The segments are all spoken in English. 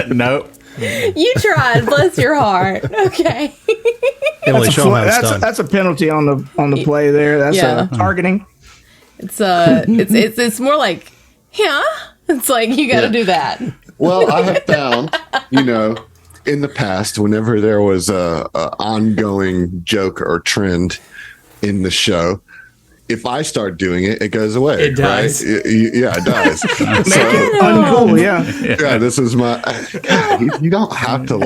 Nope. You tried. Bless your heart. Okay. Emily, show them how it's done. That's a penalty on the play there. That's targeting. It's more like, yeah. It's like you got to do that. Well, I have found, in the past, whenever there was a ongoing joke or trend in the show, if I start doing it, it goes away. It does. Right? It does. Make it uncool, yeah, this is my. God, you don't have to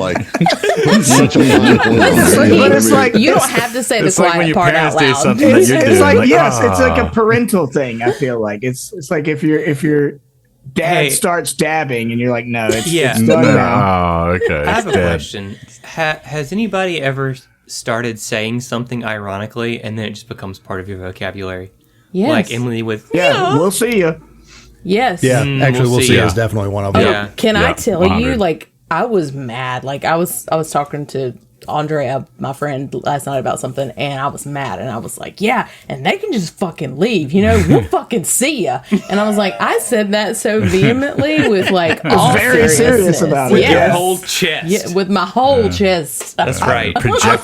such a fine point. But it's like you don't have to say the quiet part out loud. It's like a parental thing. I feel like it's like if your dad starts dabbing and you're like, no, it's done now. Oh, okay. I have a question. Has anybody ever started saying something ironically and then it just becomes part of your vocabulary? Yes. Like Emily with, we'll see you. Yes. Yeah, actually, we'll see is definitely one of them. Yeah. Can I tell 100. you, like, I was mad. Like, I was talking to Andrea, my friend, last night about something, and I was mad, and I was like, yeah, and they can just fucking leave, we'll fucking see ya. And I was like, I said that so vehemently with like all very serious about it. with your whole chest. Yeah, with my whole chest. That's right. I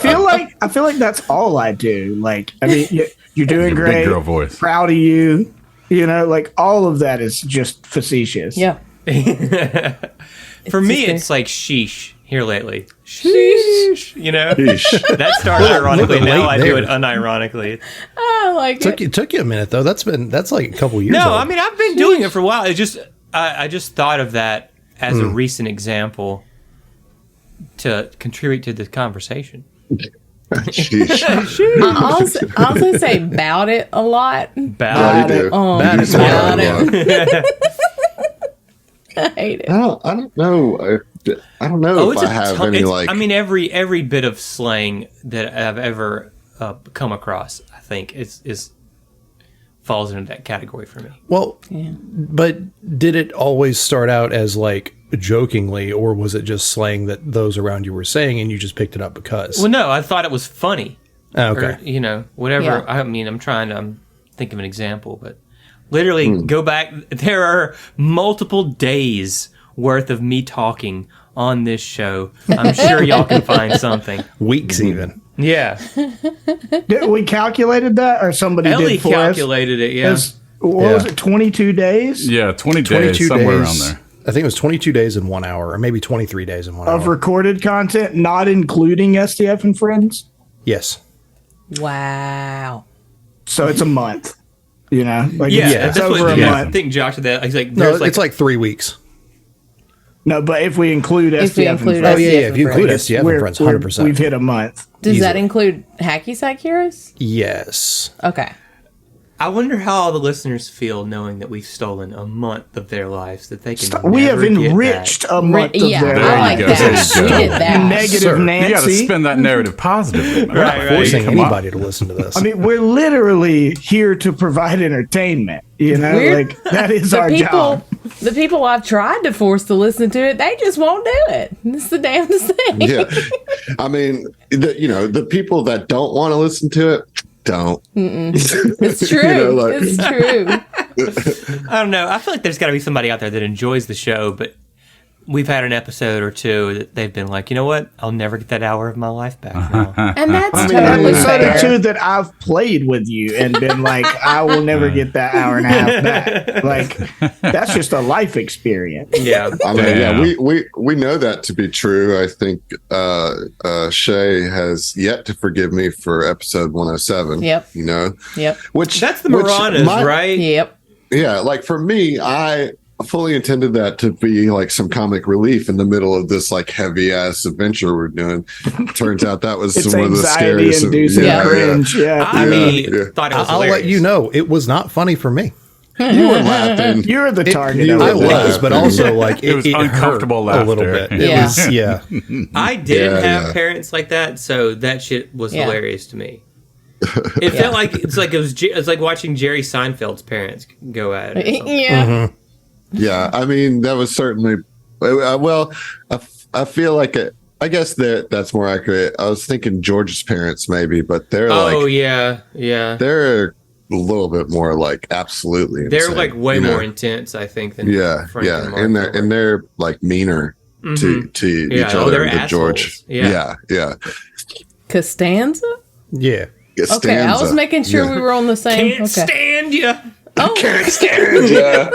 feel like that's all I do. Like, I mean, you're doing great. Big girl voice. Proud of you. Like all of that is just facetious. Yeah. For me, it's like sheesh here lately. Sheesh. Sheesh. That started ironically. Now I do it there. unironically. I like it. Took you a minute though. That's like a couple years. No, old. I mean I've been doing it for a while. It just I just thought of that as a recent example to contribute to the conversation. Sheesh. I also say "bout it" a lot. Bout you do. Bad You is do bad. a lot. I hate it. I don't know. I don't know if I have any like. I mean, every bit of slang that I've ever come across, I think is falls into that category for me. Well, but did it always start out as like jokingly, or was it just slang that those around you were saying and you just picked it up because? Well, no, I thought it was funny. Oh, okay. Or, whatever. Yeah. I mean, I'm trying to think of an example, but literally go back. There are multiple days worth of me talking on this show. I'm sure y'all can find something. Weeks even. Yeah. Did we calculated that, or somebody Ellie did for calculated it, yeah. What was it, 22 days? Yeah, 22 days, somewhere around there. I think it was 22 days in 1 hour, or maybe 23 days in 1 hour. Of recorded content, not including STF and Friends? Yes. Wow. So it's a month, Like That's it's over a I month. think Josh did that. He's like, No, there's it's like 3 weeks. No, but if we include If we STF include and Friends, If you include Friends. STF and Friends, 100%. we've hit a month. Does that Easily. include hacky sack heroes? Yes. Okay. I wonder how all the listeners feel knowing that we've stolen a month of their lives that they can We never have get enriched back. a month of Yeah, their I like go. that. There We you go. did that. negative Sir, You got to Nancy. spin that narrative positively. man. Right, right. Forcing Come on. anybody to listen to this. I mean, we're literally here to provide entertainment. Like that is our job. The people I've tried to force to listen to it, they just won't do it. It's the damnedest thing. Yeah, I mean, the people that don't want to listen to it don't. It's true. It's true. I don't know. I feel like there's got to be somebody out there that enjoys the show, but we've had an episode or two that they've been like, you know what? I'll never get that hour of my life back now. And that's I mean, totally episode or fair. two that I've played with you and been like, I will never get that hour and a half back. Like, that's just a life experience. Yeah. I mean, Damn. we know that to be true. I think Shay has yet to forgive me for episode 107. Yep. Yep. Which That's the Maranas, right? Yep. Yeah, like for me, I fully intended that to be like some comic relief in the middle of this like heavy ass adventure we're doing. Turns out that was It's one of the anxiety scariest. inducing cringe. Yeah. I thought it was I'll let hilarious. you know, it was not funny for me. You were laughing. You're the target you of were I it. was, but also like It was uncomfortable hurt a little laughter. bit. It Yeah. was, yeah. I didn't Yeah, have parents like that, so that shit was Yeah. hilarious to me. It felt like it's like watching Jerry Seinfeld's parents go at it. or something. Yeah. Yeah, I mean that was certainly. Well, I feel like I guess that's more accurate. I was thinking George's parents maybe, but they're Oh like yeah. they're a little bit more like absolutely. They're insane, like way you know? more intense, I think, than Yeah, Frank yeah, and Mark and were. they're like meaner. to each Yeah, other. they're To George. assholes. Yeah. Yeah. Costanza? Yeah. Okay, I was making sure we were on the same. Can't stand you. Can't stand ya.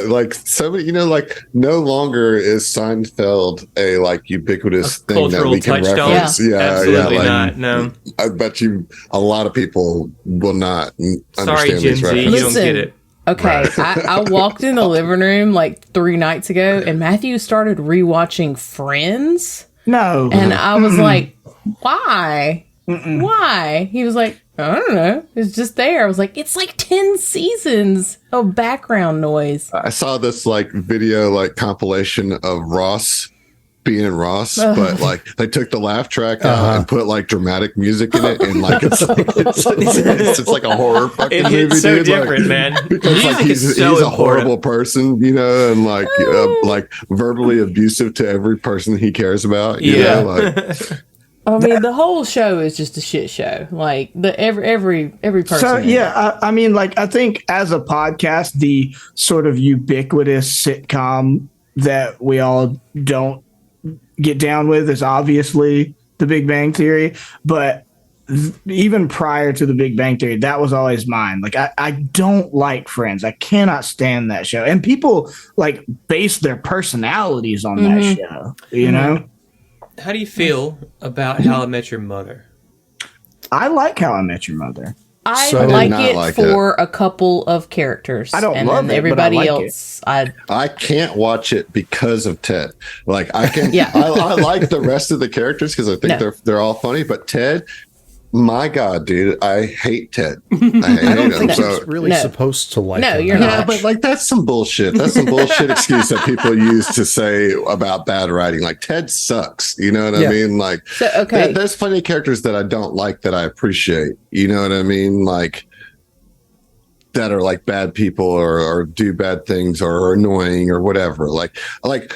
Like somebody, like no longer is Seinfeld a like ubiquitous thing that we can touchstone. reference. Absolutely like, not. No. I bet you a lot of people will not understand Sorry, Gen these Z, references. you don't get it. Okay, I walked in the living room like 3 nights ago, and Matthew started rewatching Friends, No. and I was like, "Why? Why?" He was like, "I don't know. It's just there." I was like, "It's like 10 seasons of background noise." I saw this like video like compilation of Ross being Ross, but like they took the laugh track out and put like dramatic music in it, and like it's like a horror fucking movie. It's so dude. different, like, man. Because like Music is so he's a important. horrible person, and like verbally abusive to every person he cares about. You Yeah. know? Like, I mean, the whole show is just a shit show. Like every person. So in it. yeah, I mean, like I think as a podcast, the sort of ubiquitous sitcom that we all don't get down with is obviously The Big Bang Theory, but even prior to The Big Bang Theory, that was always mine. Like I don't like Friends. I cannot stand that show, and people like base their personalities on that show. You know. How do you feel about How I Met Your Mother? I like How I Met Your Mother. I So- like I did it not like for a couple of characters. I don't and love then it, but I everybody like else. I can't watch it because of Ted. Like I can, Yeah. I like the rest of the characters because I think No. they're all funny. But Ted, my God, dude, I hate Ted. I hate I don't him. think So, she's really No. supposed to like No, him you're that not. yeah, much. but like that's some bullshit. That's some bullshit excuse that people use to say about bad writing. Like Ted sucks. You know what Yeah. I mean? Like So, okay. there's plenty of characters that I don't like that I appreciate. You know what I mean? Like that are like bad people or do bad things or are annoying or whatever. Like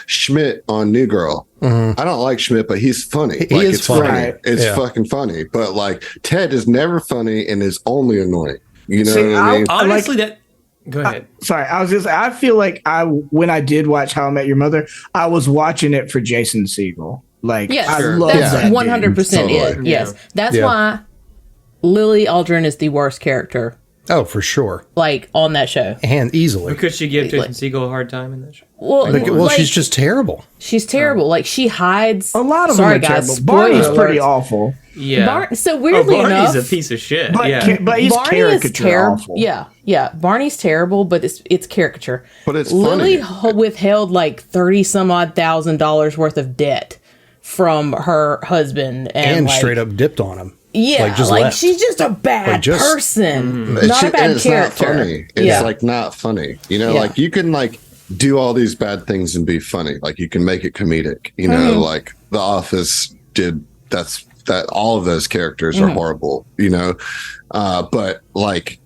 Schmidt on New Girl. I don't like Schmidt, but he's funny. He like, is it's funny. Right. It's Yeah. fucking funny. But like Ted is never funny and is only annoying. You know See, what I mean? Honestly, Go ahead. Sorry, I was just. I feel like when I did watch How I Met Your Mother, I was watching it for Jason Segel. Like, Yes, I Sure. love that's that. 100% Totally. it. Yes, that's Yeah. why Lily Aldrin is the worst character, Oh, for sure. like on that show. And easily. Could she give Jason Segel a hard time in that show? Well, Well, she's just terrible. she's terrible. Like she hides A lot of Sorry, them are guys. terrible. Barney's spoiler pretty alerts. awful, Yeah. So weirdly Barney's enough, a piece of shit. but yeah. but he's Barney is caricature terrible. awful. Yeah. Barney's terrible, but it's caricature. But it's Lily funny. withheld like $30,000 worth of debt from her husband, and like, straight up dipped on him. Yeah, Like, just like left. she's just a bad Like, just- person, It's not a ju- bad and it's character. not funny. It's yeah. like not funny. You know, Yeah. like you can like do all these bad things and be funny. Like you can make it comedic. You Mm-hmm. know, like The Office did. That all of those characters are horrible. You know, but like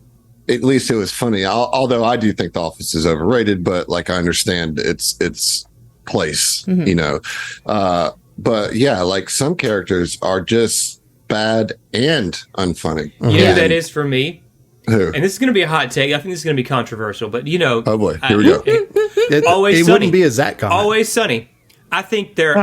at least it was funny. Although I do think The Office is overrated, but like I understand its place. You know, but yeah, like some characters are just bad and unfunny. You know who that is for me? Who? And this is going to be a hot take. I think this is going to be controversial, but you know. Oh boy, here we go. It, Always it Sunny. wouldn't be a Zach comment. Always Sunny. I think they're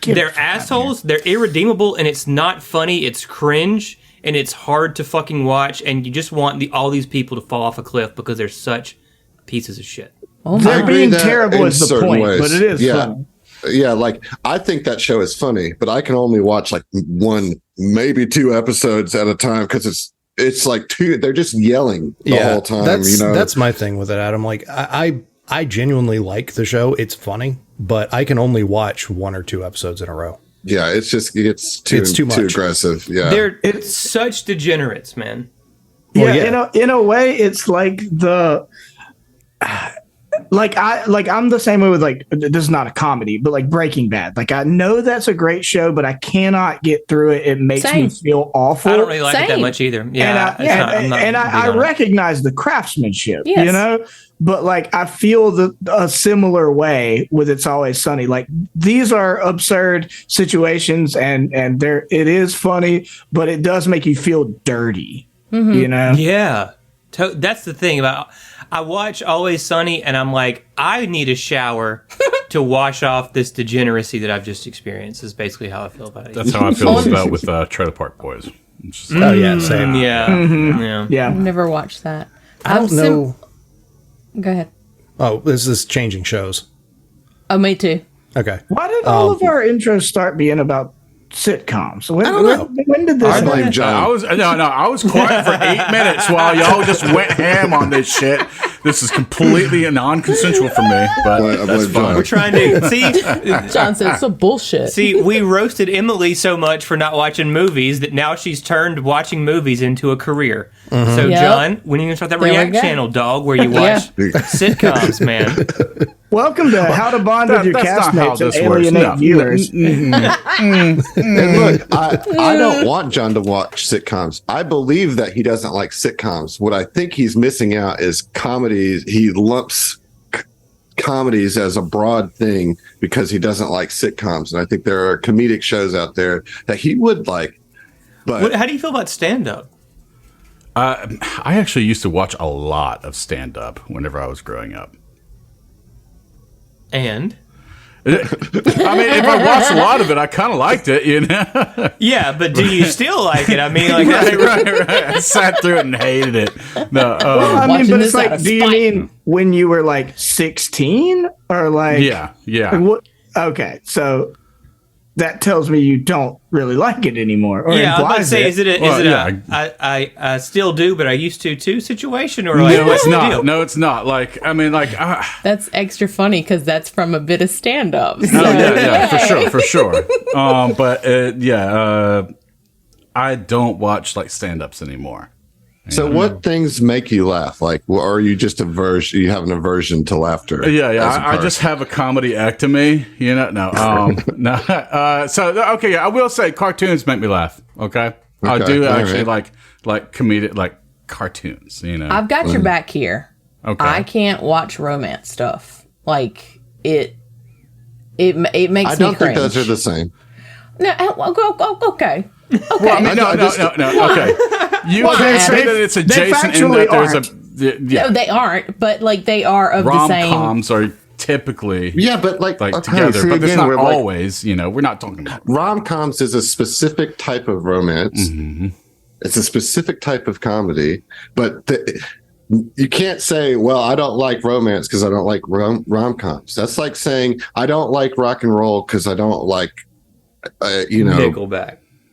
get they're assholes. They're irredeemable, and it's not funny. It's cringe, and it's hard to fucking watch. And you just want all these people to fall off a cliff because they're such pieces of shit. Oh I my! agree Being that terrible in is the certain point, ways. but it is Yeah. funny. Yeah, like I think that show is funny, but I can only watch like one, maybe two episodes at a time because it's like two. They're just yelling the whole time. That's, you know, that's my thing with it, Adam. Like I genuinely like the show. It's funny, but I can only watch 1 or 2 episodes in a row. yeah. It's just it's too too much. aggressive. Yeah, They're such degenerates, man. Well, Yeah, yeah. in a way, it's like I'm the same way with like this is not a comedy, but like Breaking Bad. Like I know that's a great show, but I cannot get through it. It makes Same. me feel awful. I don't really like it that Same. much either. and Yeah, I recognize the craftsmanship, Yes. you know, but like I feel a similar way with It's Always Sunny. Like these are absurd situations, and it is funny, but it does make you feel dirty, you know. Yeah, that's the thing about. I watch Always Sunny, and I'm like, I need a shower to wash off this degeneracy that I've just experienced. Is basically how I feel about it. That's how I feel about with Trailer Park Boys. It's just Oh yeah, same. Yeah. Yeah. I've never watched that. I don't know. Go ahead. Oh, this is changing shows. Oh, me too. Okay. Why did all of our intros start being about sitcoms? When did this I blame happen? John. I was quiet for 8 minutes while y'all just went ham on this shit. This is completely non-consensual for me, but I that's blame fine. John. We're trying to see. John said, "Some bullshit." See, we roasted Emily so much for not watching movies that now she's turned watching movies into a career. So, Yep. John, when are you going to start that There we React go. channel, dog, where you watch sitcoms, man? Welcome to How to Bond with Your That's not how Castmates and this works. Alienate No. Viewers. And look, I don't want John to watch sitcoms. I believe that he doesn't like sitcoms. What I think he's missing out is comedies. He lumps comedies as a broad thing because he doesn't like sitcoms. And I think there are comedic shows out there that he would like. But How do you feel about stand-up? I actually used to watch a lot of stand-up whenever I was growing up. And? I mean, if I watched a lot of it, I kind of liked it, you know? Yeah, but do you still like it? I mean, like, that's right. I sat through it and hated it. No, Well, I mean, Watching but this it's out like, of do you spite. mean when you were like 16 or like? yeah. Like what? Okay, so that tells me you don't really like it anymore. Or yeah, I was about to implies say, it. is it Well, I still do, but I used to too situation, or like No, what's it's the not. deal? No, it's not. Like, I mean, like, That's extra funny because that's from a bit of stand-up. So. yeah, for sure. But I don't watch like stand-ups anymore. so what things make you laugh? Like, or are you just aversion? You have an aversion to laughter? Yeah, as a I just person? have a comedy ectomy, you know. No, no. So okay, yeah, I will say cartoons make me laugh. Okay, I Okay, do all actually right. like comedic like cartoons. You know, I've got your back here. okay. I can't watch romance stuff. Like it makes I don't me think cringe. those are the same. No, okay. Well, I mean, no. Okay, you can say that it's adjacent in that there's No, they aren't, but like they are of the same. rom-coms are typically Yeah, but like okay, together, see, but it's again, not we're like, always. You know, we're not talking about. rom-coms is a specific type of romance. It's a specific type of comedy, but you can't say, well, I don't like romance because I don't like rom-coms. That's like saying I don't like rock and roll because I don't like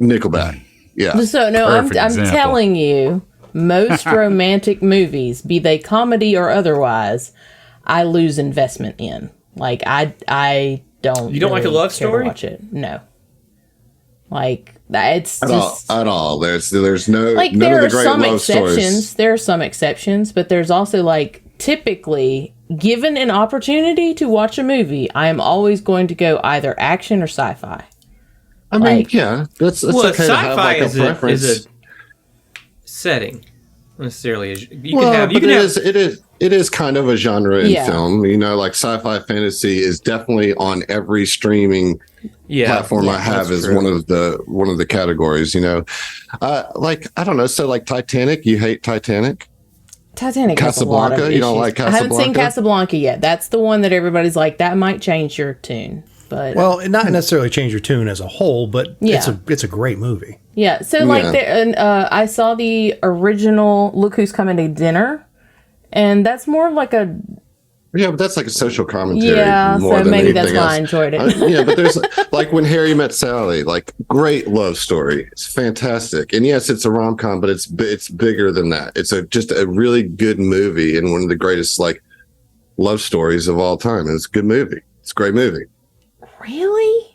Nickelback. Yeah. So no, I'm Perfect example. telling you, most romantic movies, be they comedy or otherwise, I lose investment in. Like I don't. You don't like a love care to story? Watch it? No. Like it's At just all. There's no like none there of are the great some love exceptions. stories. There are some exceptions, but there's also like typically, given an opportunity to watch a movie, I am always going to go either action or sci-fi. I mean, like- yeah, that's Well, okay to have sci-fi like a is preference. a setting, not necessarily. You Well, can have. You but can have. it is kind of a genre in Yeah. film. You know, like sci-fi fantasy is definitely on every streaming platform I have that's is true. one of the categories. You know, like I don't know. So like Titanic, you hate Titanic? Titanic has a lot of Casablanca? You don't issues. like I haven't seen Casablanca? Casablanca yet. That's the one that everybody's like, that might change your tune. But Well, not necessarily change your tune as a whole, but Yeah. it's a great movie. yeah, so like Yeah. I saw the original Look Who's Coming to Dinner, and that's more of like a Yeah, but that's like a social commentary. Yeah, more so than maybe that's anything why I else. enjoyed it. Yeah, but there's like When Harry Met Sally, like great love story. It's fantastic, and yes, it's a rom com, but it's bigger than that. It's just a really good movie and one of the greatest like love stories of all time. And it's a good movie. It's a great movie. really.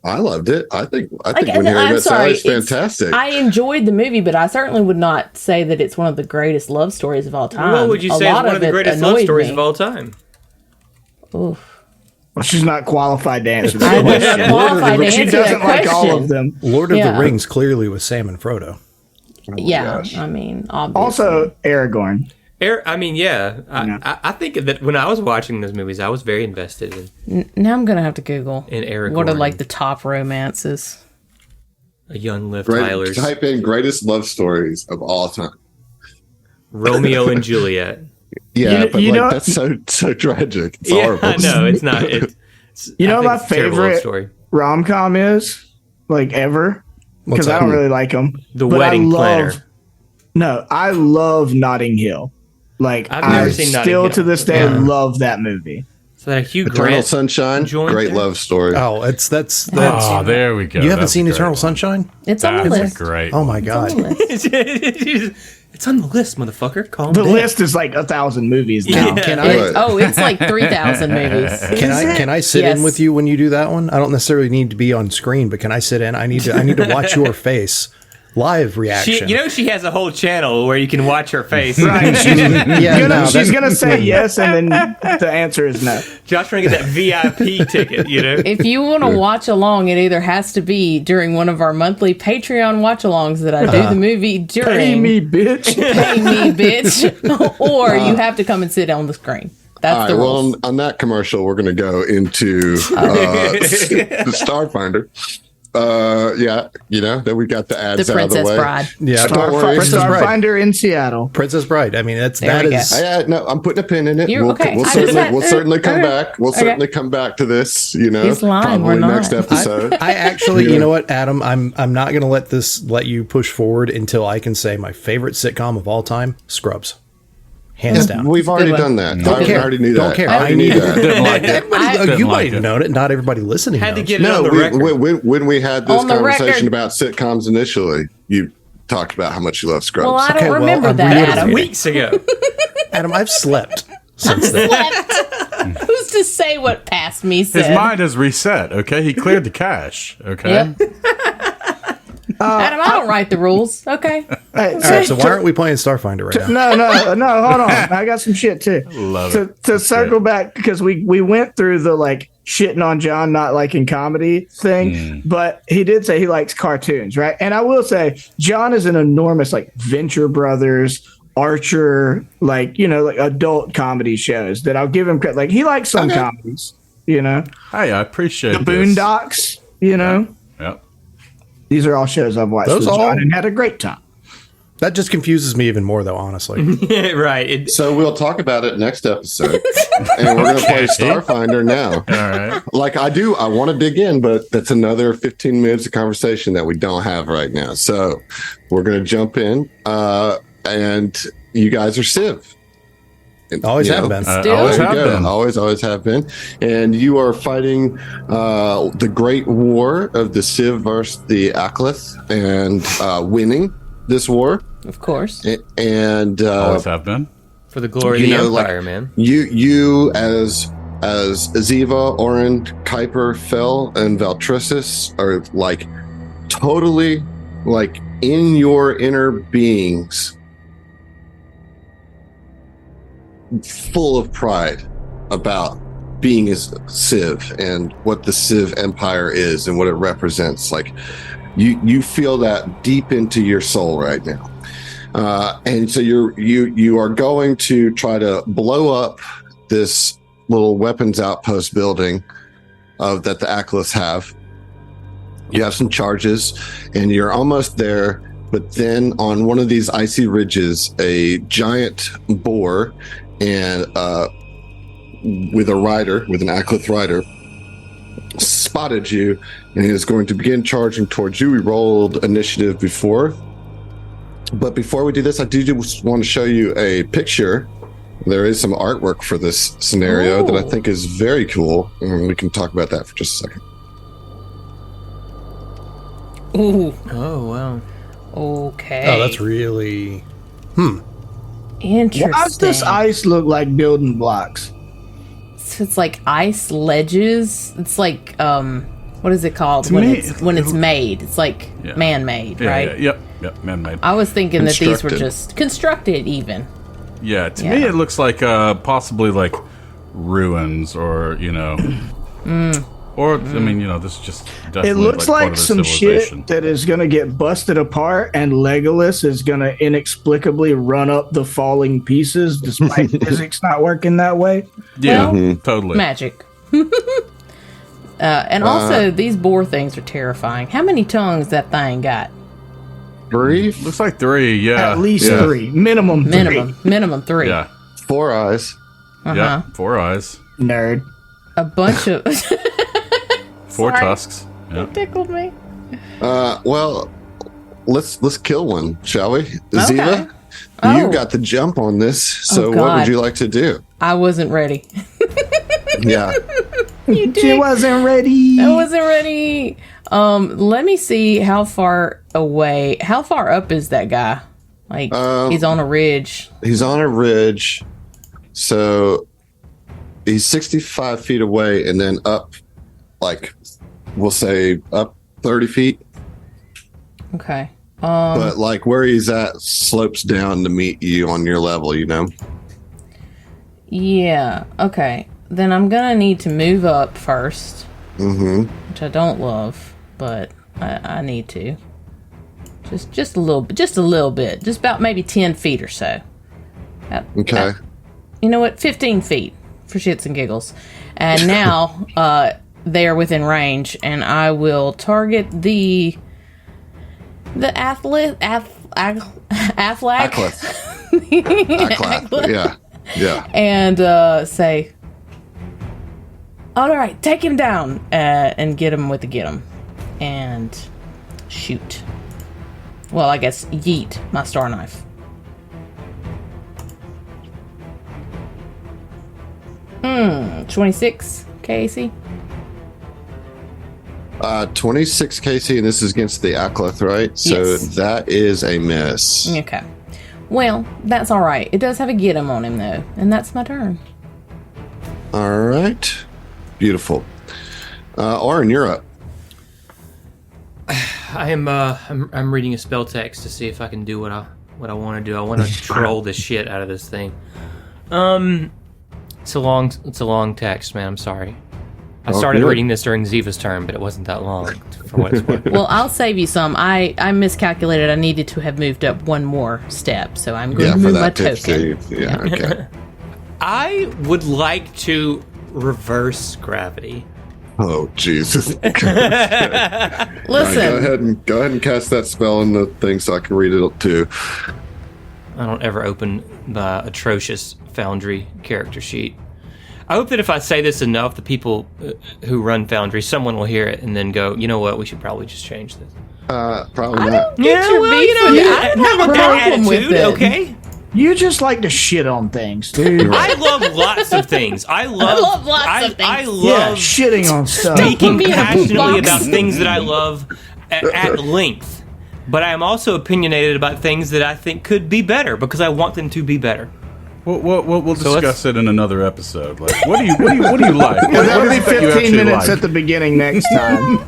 I loved it. I think Like, When Harry I'm Met sorry, Sally is fantastic. I enjoyed the movie, but I certainly would not say that it's one of the greatest love stories of all time. What would you A say is lot one of the it greatest love annoyed stories me. of all time? Oof. Well, she's not qualified to answer I that was question. not qualified to She answer that doesn't like all question. of them. Lord of Yeah. the Rings clearly was Sam and Frodo. Yeah, I mean, obviously. Also, Aragorn. I mean, yeah. I think that when I was watching those movies, I was very invested Now I'm gonna have to Google in Aragorn. what are like the top romances. a young Liv Great, Tyler's type in greatest love stories of all time. Romeo and Juliet. Yeah, You but know- that's so tragic. It's Yeah, horrible. I know it's not. You know I my think it's a terrible love favorite story. rom-com is like ever because I don't really like them. The Wedding Planner. No, I love Notting Hill. Like I've never seen Notting still Hill. to this day love that movie. So that Hugh Eternal Grant Sunshine, joint great there? love story. Oh, that's Oh, there we go. you haven't That's seen a great Eternal one. Sunshine? It's on the That's list. a great. Oh my god. It's on the list, motherfucker. Calm The down. list is like 1,000 movies now. Yeah. Can I It's like 3,000 movies. can I sit Yes. in with you when you do that one? I don't necessarily need to be on screen, but can I sit in? I need to watch your face. Live reaction. She has a whole channel where you can watch her face. Right. yeah, She's gonna say yes, and then the answer is no. Josh trying to get that VIP ticket, you know? If you want to watch along, it either has to be during one of our monthly Patreon watch-alongs that I do the movie during. Pay me, bitch. Pay me, bitch. Or you have to come and sit on the screen. That's All the right, rules. well, on that commercial, we're going to go into the Starfinder. Then we got the ads The out of the Princess way. Bride. Yeah. Don't worry. Princess Bride. Starfinder in Seattle. Princess Bride. I mean, that There we is. No, I'm putting a pin in it. You're- We'll, okay. we'll I certainly, just- we'll certainly come okay. back. We'll Okay. certainly come back to this. He's lying, we're probably not. next episode. I actually, you know what, Adam, I'm not going to let you push forward until I can say my favorite sitcom of all time, Scrubs. Hands down. We've already one. done that. Don't I care. already knew Don't that. care. I already I knew need that. Didn't like it. Everybody, you Didn't might like have it. known it. Not everybody listening Had to knows. get it No, on the record. when we had this On the conversation record. about sitcoms initially, you talked about how much you love Scrubs. Well, I don't Okay, well, remember I'm that, reiterating. Adam. Weeks ago. Adam, I've slept since then. Slept. Who's to say what past me said? His mind is reset. Okay, he cleared the cache. Okay. Yep. Adam, I don't write the rules. Okay. Hey, All right, so why aren't we playing Starfinder right now? No, hold on. I got some shit too. Love to, it. to circle back because we went through the like shitting on John not liking comedy thing, but he did say he likes cartoons, right? And I will say John is an enormous like Venture Brothers, Archer, like adult comedy shows that I'll give him credit. Like he likes some comedies, Hey, I appreciate the this. Boondocks, Yep. These are all shows I've watched Those with John all- and had a great time. That just confuses me even more, though, honestly. Right. So we'll talk about it next episode, and we're going to play Starfinder now. All right. Like I want to dig in, but that's another 15 minutes of conversation that we don't have right now. So we're going to jump in, and you guys are Sivv. Always You have know, been. Still? Always There have you go. been. Always have been. And you are fighting the great war of the Sivv versus the Aklith and winning this war. Of course. And Always have been. For the glory of You the know, like- Empire, man. you as Ziva, Orin, Kuiper, Fel, and Valtrissus are like totally like in your inner beings full of pride about being a Sivv and what the Sivv Empire is and what it represents. Like you feel that deep into your soul right now. And so you are going to try to blow up this little weapons outpost building that the Akliths have. You have some charges, and you're almost there. But then on one of these icy ridges, a giant boar and with an Aklith rider, spotted you and is going to begin charging towards you. We rolled initiative before. But before we do this, I do just want to show you a picture. There is some artwork for this scenario that I think is very cool. And we can talk about that for just a second. Ooh. Oh, wow. Okay. Oh, that's really. interesting. Why does this ice look like building blocks? So it's like ice ledges. It's like what is it called To when me, it's made? It's like Yeah. man-made, Yeah, right? yeah, yep, man-made. I was thinking that these were Constructed. just constructed even. Yeah, to Yeah. me it looks like possibly like ruins or or I mean this is just definitely It looks part like of the some civilization. shit that is going to get busted apart, and Legolas is going to inexplicably run up the falling pieces despite physics not working that way. Yeah, Well, totally. Magic. And also, these boar things are terrifying. How many tongues that thing got? 3, Looks like 3. Yeah, At least Yeah. 3. Minimum 3. Minimum 3. Yeah, 4 eyes. yeah, 4 eyes. Nerd. a bunch of 4 Sorry. tusks. Yeah. tickled me. Well, let's kill one, shall we? Ziva, you Oh. got the jump on this. So Oh, what God. would you like to do? I wasn't ready. Yeah. She wasn't ready. I wasn't ready. Let me see how far away. How far up is that guy? Like he's on a ridge. He's on a ridge. So he's 65 feet away and then up, like, we'll say up 30 feet. Okay. But like where he's at slopes down to meet you on your level, you know? Yeah. Okay. Then I'm gonna need to move up first, which I don't love, but I need to. Just a little bit. Just a little bit. Just about maybe 10 feet or so. Okay. You know what? 15 feet for shits and giggles. And now they are within range, and I will target the athlete. Affleck. Yeah. Yeah. And say, all right, take him down, and get him with the get him, and shoot. Well, I guess yeet my star knife. 26 KC. 26 KC, and this is against the Akleth, right? So Yes. that is a miss. Okay. Well, that's all right. It does have a get him on him though, and that's my turn. All right. Beautiful. Oren, you're up. I'm reading a spell text to see if I can do what I want to do. I want to troll the shit out of this thing. It's a long text, man. I'm sorry. I started reading this during Ziva's turn, but it wasn't that long for what it's worth. Well, I'll save you some. I miscalculated. I needed to have moved up one more step, so I'm going Yeah, to for move my that tip, token. Steve. Yeah, okay. I would like to reverse gravity. Oh, Jesus. Listen, Go ahead and cast that spell in the thing so I can read it too. I don't ever open the atrocious Foundry character sheet. I hope that if I say this enough, the people who run Foundry, someone will hear it and then go, you know what, we should probably just change this. Probably not. get your beef with it. I don't have a problem with attitude, it. okay? You just like to shit on things, dude. I love lots of things. I love lots of things. I Yeah, love shitting on stuff. speaking Put me in a passionately box. about things that I love at length. But I am also opinionated about things that I think could be better because I want them to be better. We'll So discuss it in another episode. Like, what do you like? Well, that'll What be is it that you 15 actually minutes like? at the beginning next time.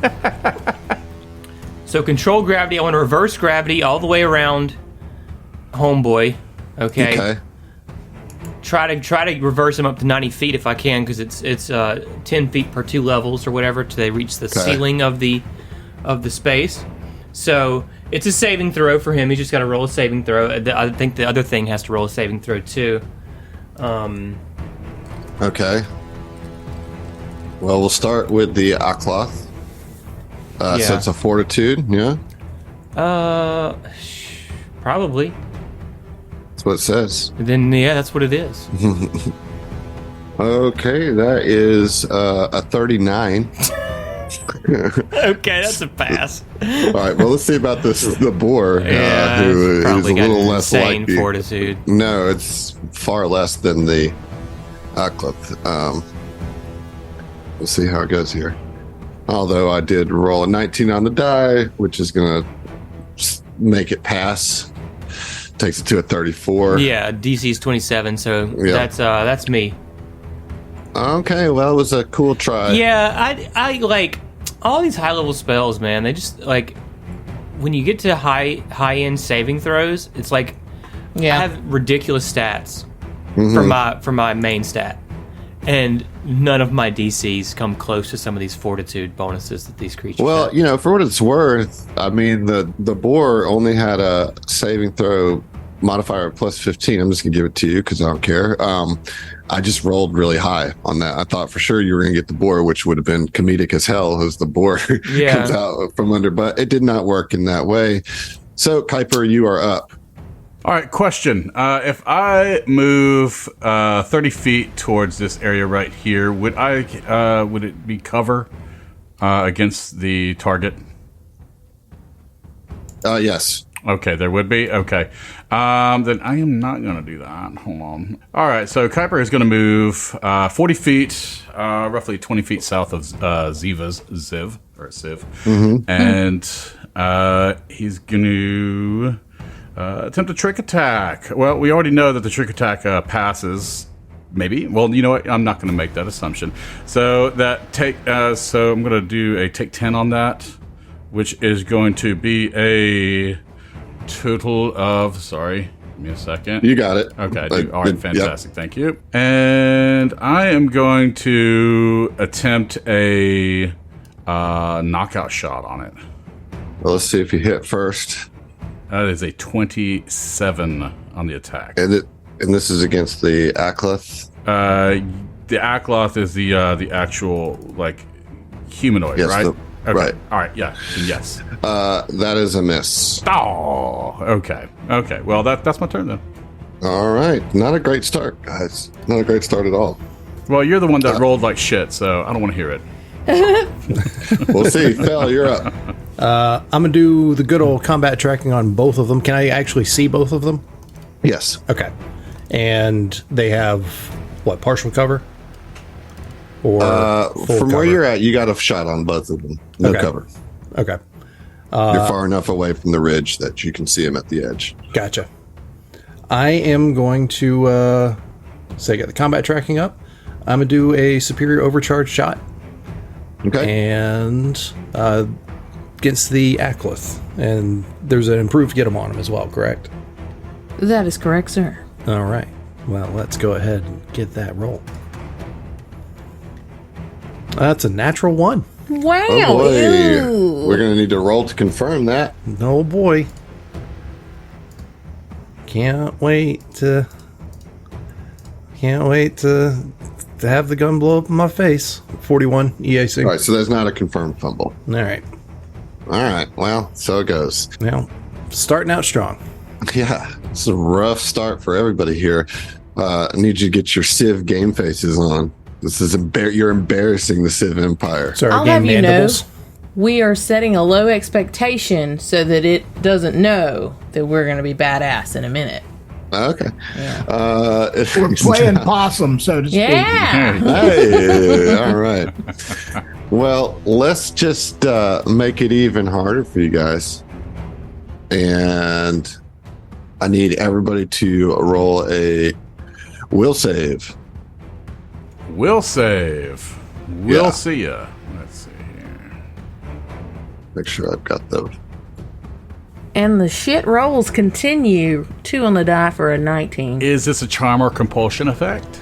So control gravity. I want to reverse gravity all the way around Homeboy. Okay. Try to reverse him up to 90 feet if I can, because it's 10 feet per 2 levels or whatever till they reach the ceiling of the space. So it's a saving throw for him. He's just got to roll a saving throw. I think the other thing has to roll a saving throw too. Okay. Well, we'll start with the Akloth. So Yeah. it's a fortitude, yeah? Probably. That's what it says. Then yeah, that's what it is. Okay, that is a 39. Okay, that's a pass. All right, well, let's see about the boar, who is probably a got little an less insane like you. fortitude. No, it's far less than the Akloth. We'll see how it goes here. Although I did roll a 19 on the die, which is going to make it pass. Takes it to a 34. Yeah, DC's 27, so Yeah. that's me. Okay, well, it was a cool try. Yeah, I like all these high level spells, man. They just like when you get to high end saving throws, it's like I have ridiculous stats for my main stat, and none of my DCs come close to some of these fortitude bonuses that these creatures. Well, have. you know, for what it's worth, I mean, the boar only had a saving throw modifier of plus 15. I'm just gonna give it to you because I don't care. I just rolled really high on that. I thought for sure you were gonna get the boar, which would have been comedic as hell as the boar comes out from under, but it did not work in that way. So Kuiper, you are up. All right, question. If I move 30 feet towards this area right here, would it be cover against the target? Yes. Okay, there would be. Okay. Then I am not going to do that. Hold on. All right, so Kuiper is going to move 40 feet, roughly 20 feet south of Sivv. Mm-hmm. And he's going to attempt a trick attack. Well, we already know that the trick attack passes. Maybe. Well, you know what? I'm not going to make that assumption. So so I'm going to do a take 10 on that, which is going to be a total of, sorry, give me a second. You got it. Okay, I do. All right, fantastic. Yep. Thank you. And I am going to attempt a knockout shot on it. Well, let's see if you hit first. That is a 27 on the attack. And this is against the Akloth? The Akloth is the actual, like, humanoid, yes, right? Okay. Right. All right, yeah. Yes. That is a miss. Oh, okay. Okay, well, that's my turn then. All right. Not a great start, guys. Not a great start at all. Well, you're the one that rolled like shit, so I don't want to hear it. We'll see. Fel, you're up. I'm going to do the good old combat tracking on both of them. Can I actually see both of them? Yes. Okay. And they have, what, partial cover? Or full from cover? where you're at, you got a shot on both of them. No Okay. cover. Okay. You're far enough away from the ridge that you can see him at the edge. Gotcha. I am going to, get the combat tracking up. I'm going to do a superior overcharge shot. Okay. And against the Akloth. And there's an improved get 'em on him as well, correct? That is correct, sir. All right. Well, let's go ahead and get that roll. That's a natural 1. Wow. Oh boy. Ew. We're going to need to roll to confirm that. Oh boy. Can't wait to have the gun blow up in my face. 41 EAC. All right, so there's not a confirmed fumble. All right. All right, well, so it goes. Now, starting out strong. Yeah, it's a rough start for everybody here. I need you to get your Sivv game faces on. This is you're embarrassing the Sivv Empire. Sorry, I'll have you know, we are setting a low expectation so that it doesn't know that we're going to be badass in a minute. Okay. Yeah. We're playing possum, so to speak. Yeah. Hey, all right. Well, let's just make it even harder for you guys. And I need everybody to roll a will save. Will save. We'll Yeah. see ya. Let's see here. Make sure I've got those. And the shit rolls continue. 2 on the die for a 19. Is this a charm or compulsion effect?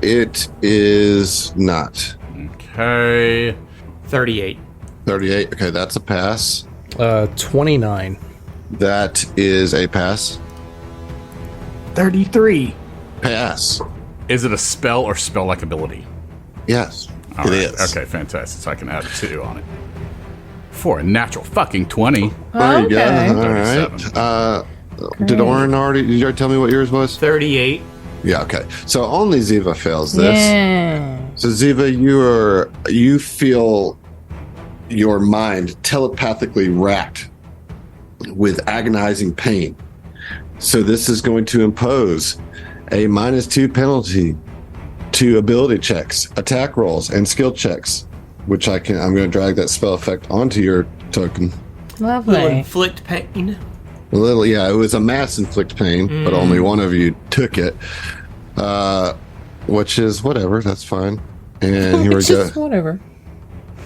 It is not. Okay. 38. 38. Okay, that's a pass. 29. That is a pass. 33. Pass. Is it a spell or spell-like ability? Yes, All it right. is. Okay, fantastic. So I can add a 2 on it. For a natural fucking 20. There you go. Okay. All right. Did Oren already? Did you already tell me what yours was? 38. Yeah. Okay. So only Ziva fails this. Yeah. So Ziva, you feel your mind telepathically racked with agonizing pain. So this is going to impose a -2 penalty to ability checks, attack rolls, and skill checks, which I'm going to drag that spell effect onto your token. Will Lovely. inflict pain. It was a mass inflict pain, but only one of you took it, which is whatever. That's fine. And here we It's go. just whatever.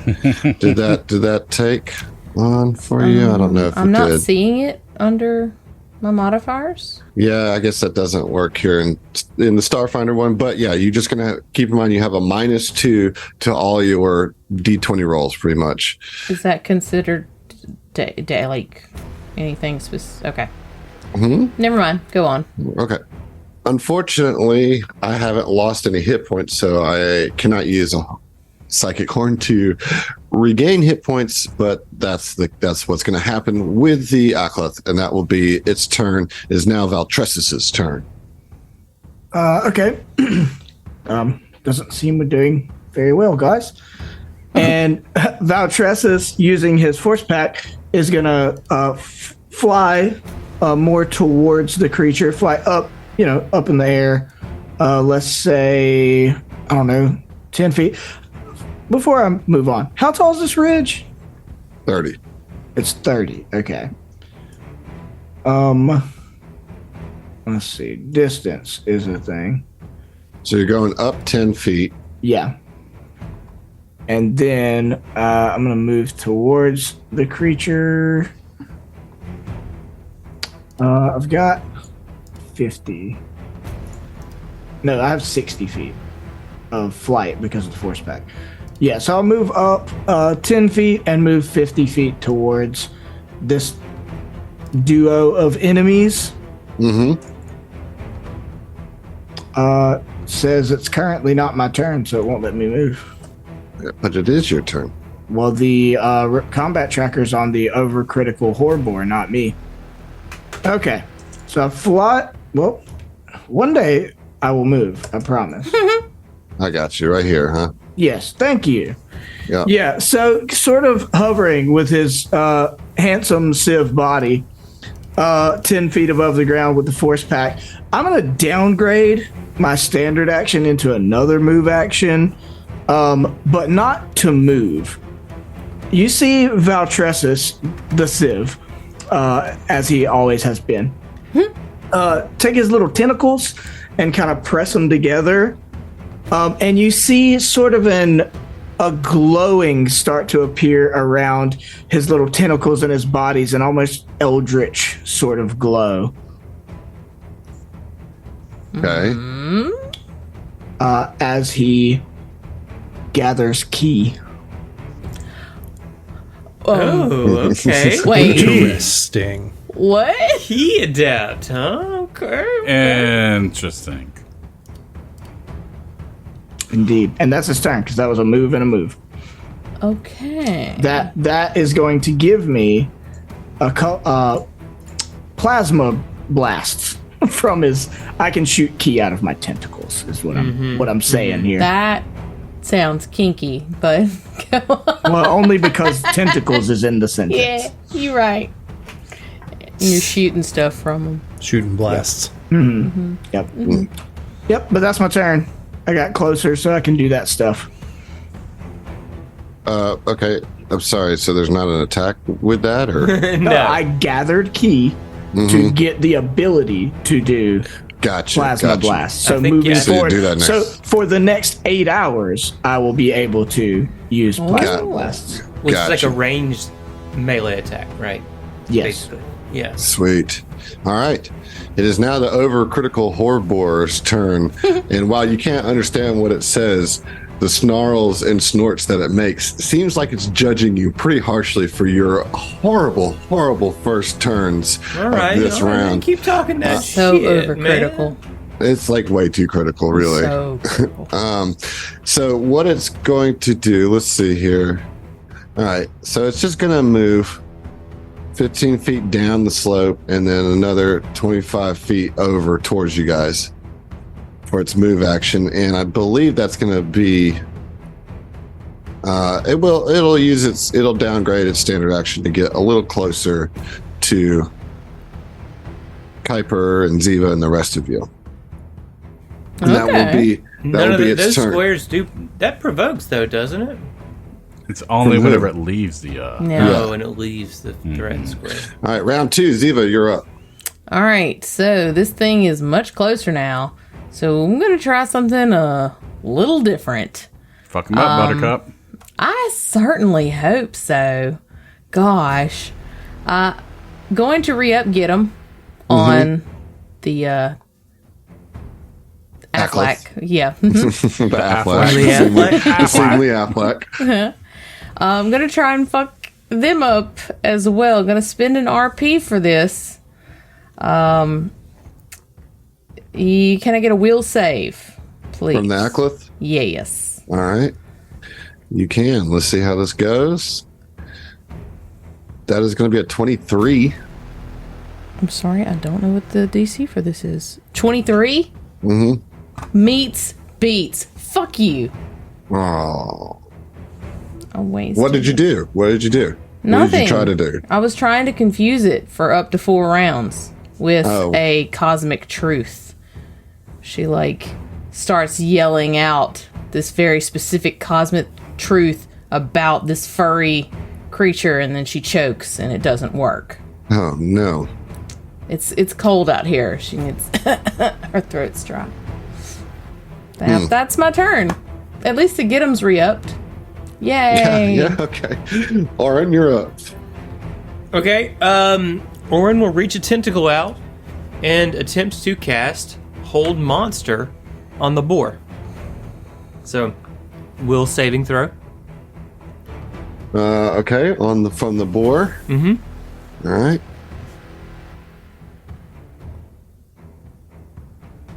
Did that take on for you? I don't know if I'm it not did. seeing it under my modifiers. Yeah, I guess that doesn't work here in the Starfinder one. But yeah, you're just gonna keep in mind you have a -2 to all your D20 rolls, pretty much. Is that considered like anything specific? Okay. Never mind. Go on. Okay. Unfortunately, I haven't lost any hit points, so I cannot use a psychic horn to regain hit points, but that's what's going to happen with the Akleth, and that will be its turn. It is now Valtressus's turn. Okay. Doesn't seem we're doing very well, guys. And Valtressus, using his force pack, is gonna fly more towards the creature, fly up, up in the air. Let's say, I don't know, 10 feet. Before I move on, how tall is this ridge? 30. It's 30. Okay. Let's see. Distance is a thing. So you're going up 10 feet. Yeah. And then I'm going to move towards the creature. I've got 50. No, I have 60 feet of flight because of the force pack. Yeah, so I'll move up 10 feet and move 50 feet towards this duo of enemies. Mm-hmm. Says it's currently not my turn, so it won't let me move. But it is your turn. Well, the combat tracker's on the overcritical Hoarboar, not me. Okay, so I fly. Well, one day I will move, I promise. I got you right here, huh? Yes, thank you. Yeah. Yeah, so sort of hovering with his handsome Sivv body, 10 feet above the ground with the force pack, I'm going to downgrade my standard action into another move action, but not to move. You see Valtressus, the Sivv, as he always has been, take his little tentacles and kind of press them together, and you see sort of a glowing start to appear around his little tentacles and his bodies, an almost eldritch sort of glow. Okay. As he gathers ki. Oh, okay. Wait, Interesting. what? He adept, huh? Okay. Interesting. Indeed. And that's his turn, because that was a move and a move. Okay. That is going to give me a plasma blasts from his. I can shoot ki out of my tentacles. Is what I'm saying here. That sounds kinky, but go on. Well, only because tentacles is in the sentence. Yeah, you're right. And you're shooting stuff from them. Shooting blasts. Yep. Yep. But that's my turn. I got closer, so I can do that stuff. Okay. I'm sorry. So there's not an attack with that, or? No. I gathered ki to get the ability to do Gotcha. plasma blast. So I think, moving yeah. So you forward, do that next. so for the next 8 hours, I will be able to use plasma blasts. Which is like Gotcha. a ranged melee attack, right? Yes. Basically. Yes. Sweet. All right. It is now the overcritical Hoarboar's turn. And while you can't understand what it says, the snarls and snorts that it makes seems like it's judging you pretty harshly for your horrible, horrible first turns All right. of this all right. round. Keep talking that So shit, overcritical. man. It's like way too critical, really. So critical. So what it's going to do, let's see here. All right. So it's just going to move 15 feet down the slope and then another 25 feet over towards you guys for its move action. And I believe that's going to be, it'll downgrade its standard action to get a little closer to Kuiper and Ziva and the rest of you. And that will be, None of its those turn. squares do. That provokes, though, doesn't it? It's only From whenever who? it leaves the. Yeah. No, and it leaves the threat square. All right, round two, Ziva, you're up. All right, so this thing is much closer now. So I'm going to try something a little different. Fuck him up, Buttercup. I certainly hope so. Gosh. Going to re-up get him on the Affleck. Yeah. The Affleck. Affleck. Seemingly Affleck. I'm going to try and fuck them up as well. Going to spend an RP for this. Can I get a will save, please? From the Akleth? Yes. All right. You can. Let's see how this goes. That is going to be a 23. I'm sorry, I don't know what the DC for this is. 23? Mm-hmm. Meets beats. Fuck you. Oh. What did you do? What did you do? Nothing. What did you try to do? I was trying to confuse it for up to 4 rounds with a cosmic truth. She, starts yelling out this very specific cosmic truth about this furry creature, and then she chokes, and it doesn't work. Oh, no. It's cold out here. She needs... her throat's dry. That's my turn. At least the Get'em's re-upped. Yay! Yeah, okay. Oren, you're up. Okay, Orin will reach a tentacle out and attempt to cast Hold Monster on the boar. So, will saving throw. Okay, from the boar. Mm-hmm. All right.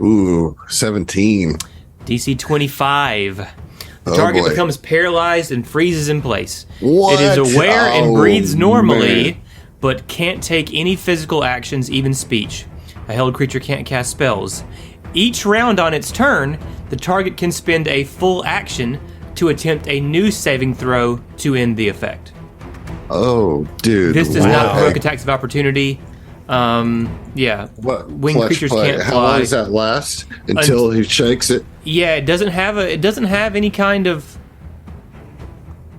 Ooh, 17. DC 25. The target becomes paralyzed and freezes in place. What? It is aware and breathes normally, man. but can't take any physical actions, even speech. A held creature can't cast spells. Each round on its turn, the target can spend a full action to attempt a new saving throw to end the effect. Oh, dude. This does not provoke attacks of opportunity. Yeah. What? Winged creatures can't fly. How long does that last? Until he shakes it? Yeah, it doesn't have any kind of...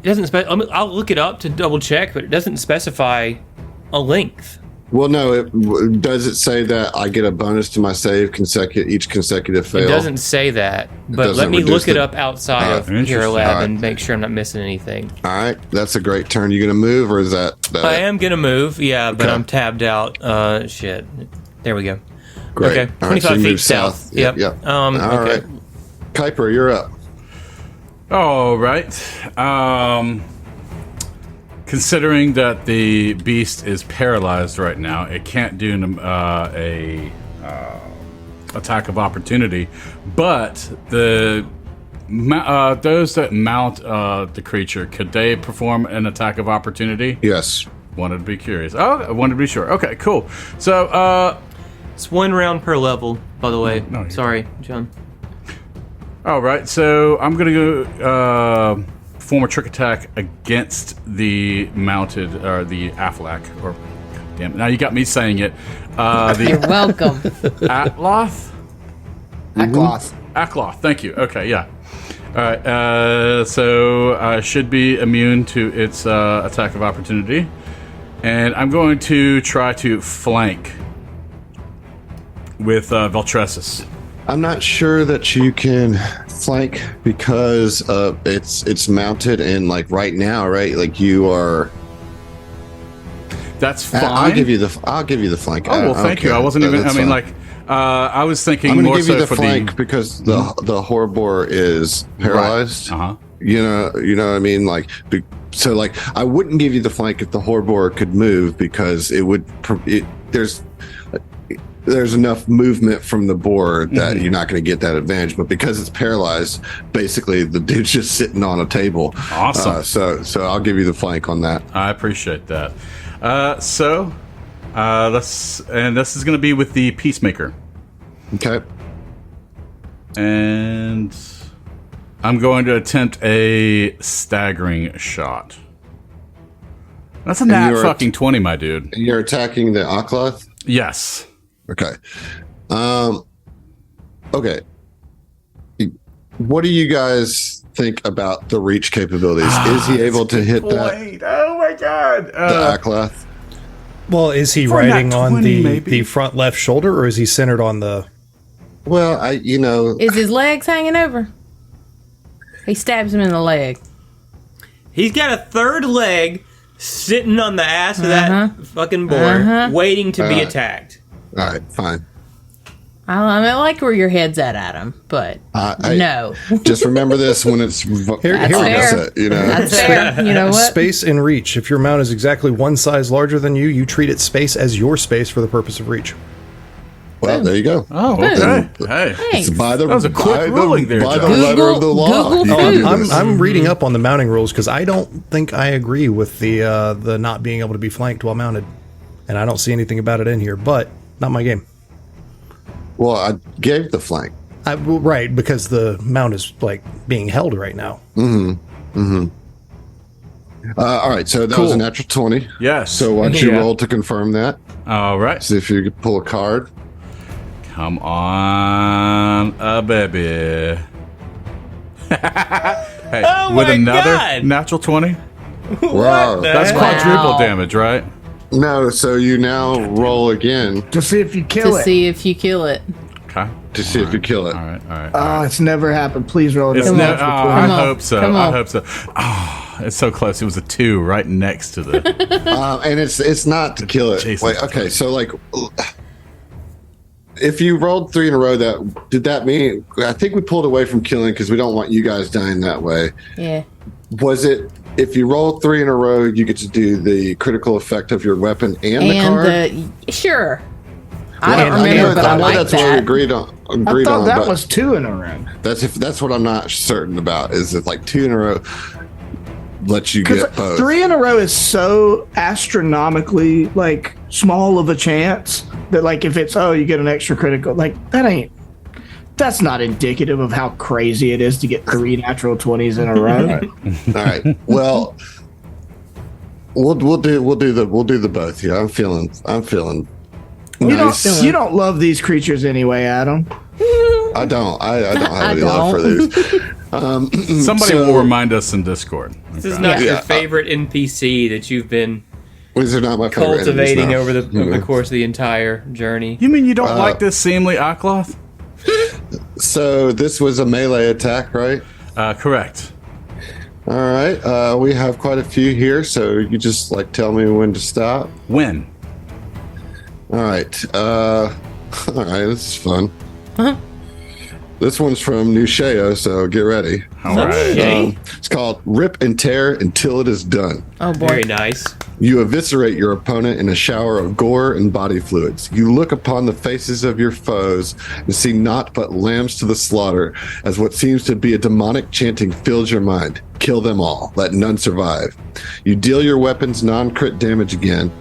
I'll look it up to double check, but it doesn't specify a length. Well, no. Does it say that I get a bonus to my save each consecutive fail? It doesn't say that, but let me look it up outside of Hero Lab and make sure I'm not missing anything. All right, that's a great turn. You gonna move, or is that? I am gonna move, yeah, but I'm tabbed out. Shit. There we go. Great. Okay, All right, 25 so you feet move south. Yep. All okay. right. Kuiper, you're up. All right. Considering that the beast is paralyzed right now, it can't do a attack of opportunity. But those that mount the creature, could they perform an attack of opportunity? Yes. Wanted to be curious. Oh, I wanted to be sure. Okay, cool. So, it's 1 round per level, by the way. No, sorry, John. all right. So I'm gonna go perform a trick attack against the mounted or the Aflac. Or damn it! Now you got me saying it. You're welcome. Atloth. Akloth. Thank you. Okay, yeah. All right. So I should be immune to its attack of opportunity, and I'm going to try to flank with Veltresis. I'm not sure that you can flank because it's mounted and right now, right? Like you are. That's fine. I'll give you the flank. Oh well, thank you. I wasn't even. I mean, I was thinking I'm more give you so the for flank because the Hoarboar is paralyzed. Right. You know what I mean? So I wouldn't give you the flank if the Hoarboar could move because there's enough movement from the board that you're not going to get that advantage. But because it's paralyzed, basically the dude's just sitting on a table. Awesome. So I'll give you the flank on that. I appreciate that. This is going to be with the Peacemaker. Okay. And I'm going to attempt a staggering shot. That's a nat fucking 20, my dude. And you're attacking the Akloth? Yes. Okay. Okay. What do you guys think about the reach capabilities? Is he able to hit that? Oh my god. The Akloth? Well, is he For riding nat on 20, the maybe? front left shoulder, or is he centered on the... Well, Is his legs hanging over? He stabs him in the leg. He's got a third leg sitting on the ass of that fucking boar, waiting to be attacked. all right, fine. I like where your head's at, Adam, but no. Just remember this when it's Here we go. Fair. That's fair. You know what? Space and reach. If your mount is exactly one size larger than you, you treat its space as your space for the purpose of reach. Well, there you go. Oh, okay. Hey. Thanks. That was a quick ruling there, by the Josh. letter of the law. Google You can do I'm, this. I'm reading up on the mounting rules because I don't think I agree with the not being able to be flanked while mounted, and I don't see anything about it in here. But not my game. Well, I gave the flank. Right, because the mount is like being held right now. All right, so that was a natural 20. Yes. So why don't you Yeah. roll to confirm that? All right. See if you could pull a card. Come on, baby. Hey, Oh with my another God. natural 20? Wow. That's Wow. quadruple damage, right? No, so you now roll again To see if you kill To it. see if you kill it. Okay. to see if you kill it. All right, all right. Oh, it's never happened. Please roll It's another no, natural oh, 20. I Come on. hope so. Come I on. hope so. Oh, it's so close. It was a 2 right next to the. And it's not to kill it. Jason. Wait, okay, so like, if you rolled 3 in a row, did that mean? I think we pulled away from killing because we don't want you guys dying that way. Yeah. Was it? If you roll 3 in a row, you get to do the critical effect of your weapon and the And card. sure. I Well, don't remember, but I know like that's what we that. agreed on. I Agreed thought on, that but was 2 in a row. that's what I'm not certain about. Is it like 2 in a row lets you get both? 3 in a row is so astronomically like small of a chance that like if it's you get an extra critical, like that's not indicative of how crazy it is to get 3 natural 20s in a row. All right. Well, we'll do the both. Yeah, I'm feeling nice. You don't love these creatures anyway, Adam. I don't have I any love for don't. these. Somebody So- will remind us in Discord. This is Okay. not Yeah. your favorite NPC that you've been These are not my favorite enemies, cultivating no. over the course of the entire journey. You mean you don't like this seemly Akloth? So this was a melee attack, right? Correct. All right. We have quite a few here, so you just like tell me when to stop. When? All right. All right. This is fun. This one's from Nusheo, so get ready. All right. Okay. It's called Rip and Tear Until It Is Done. Oh boy. Very nice. You eviscerate your opponent in a shower of gore and body fluids. You look upon the faces of your foes and see naught but lambs to the slaughter as what seems to be a demonic chanting fills your mind. Kill them all. Let none survive. You deal your weapons non-crit damage again.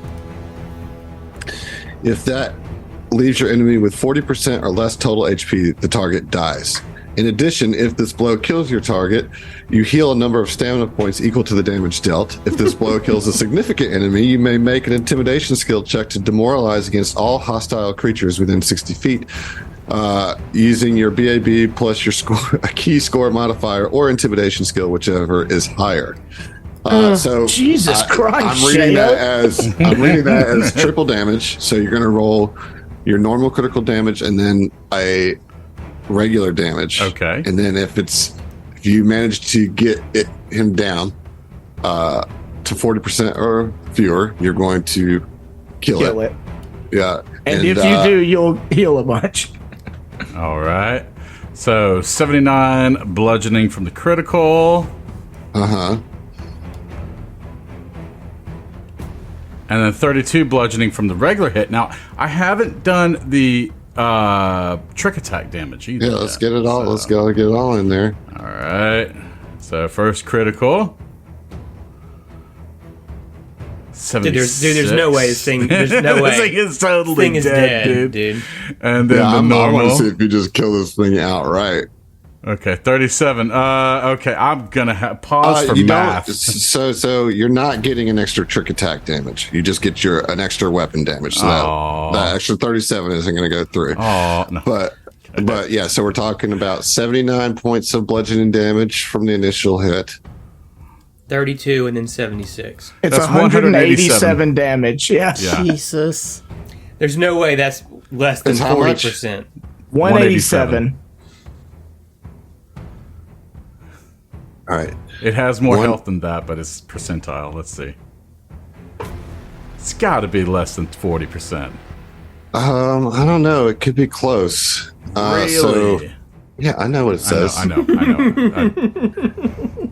If that leaves your enemy with 40% or less total HP, the target dies. In addition, if this blow kills your target, you heal a number of stamina points equal to the damage dealt. If this blow kills a significant enemy, you may make an intimidation skill check to demoralize against all hostile creatures within 60 feet, using your BAB plus your score, a key score modifier or intimidation skill, whichever is higher. So Jesus Christ, I'm reading Shale. that as triple damage. So you're going to roll your normal critical damage and then a regular damage. Okay. And then if you manage to get him down to 40% or fewer, you're going to kill it. Yeah. And if you do, you'll heal a bunch. All right. So 79 bludgeoning from the critical. Uh-huh. And then 32 bludgeoning from the regular hit. Now, I haven't done the trick attack damage either. Yeah, let's yet. get it all. Let's get it all in there. All right. So first critical. 76. Dude, there's no way this thing. There's no way. This thing is totally This thing is dead, dude. And then Yeah, the I want normal. to see if you just kill this thing outright. Okay, 37. Okay, I'm gonna pause for You math. don't. So you're not getting an extra trick attack damage. You just get an extra weapon damage. So that extra 37 isn't going to go through. Oh no. But yeah, so we're talking about 79 points of bludgeoning damage from the initial hit. 32 and then 76. It's That's 187 damage. Yeah. Yeah. Jesus. There's no way that's less than It's how much? 40%. 187. All right. It has more One- health than that, but it's percentile. Let's see. It's got to be less than 40%. I don't know. It could be close. Really? So, yeah, I know what it says. I know.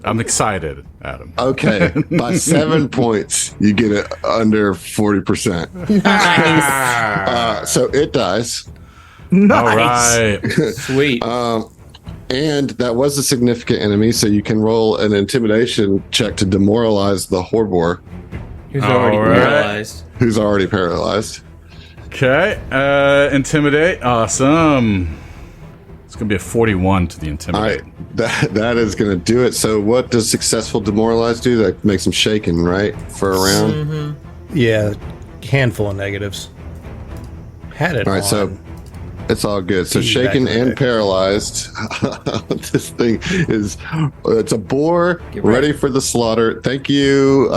I'm excited, Adam. Okay, by 7 points, you get it under 40%. Nice. So it dies. Nice. All right. Sweet. And that was a significant enemy, so you can roll an intimidation check to demoralize the Hoarboar, Who's already All right. paralyzed. who's already paralyzed. Okay. Intimidate. Awesome. It's going to be a 41 to the All intimidate. right, that is going to do it. So, what does successful demoralize do? That makes him shaken, right, for a round. Yeah, handful of negatives. Had it All right, on. so it's all good. So, Back shaken in the and day. paralyzed. This thing is, it's a boar ready. ready for the slaughter. Thank you.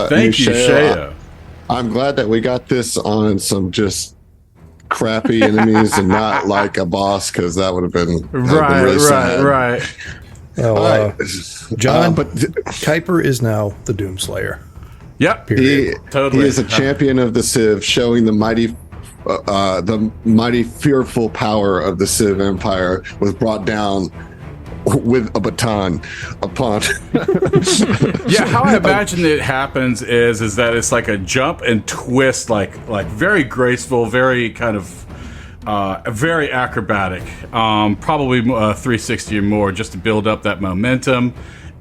Thank you, Shea. I'm glad that we got this on some just crappy enemies and not like a boss, because that would have been really sad. Right. Oh, All right. John, but Kuiper is now the Doomslayer. Yep. he, Totally. he is a champion of the Sivv, showing the mighty fearful power of the Sivv Empire was brought down with a baton upon. Yeah, how I imagine it happens is that it's like a jump and twist, like very graceful, very kind of very acrobatic, probably 360 or more, just to build up that momentum.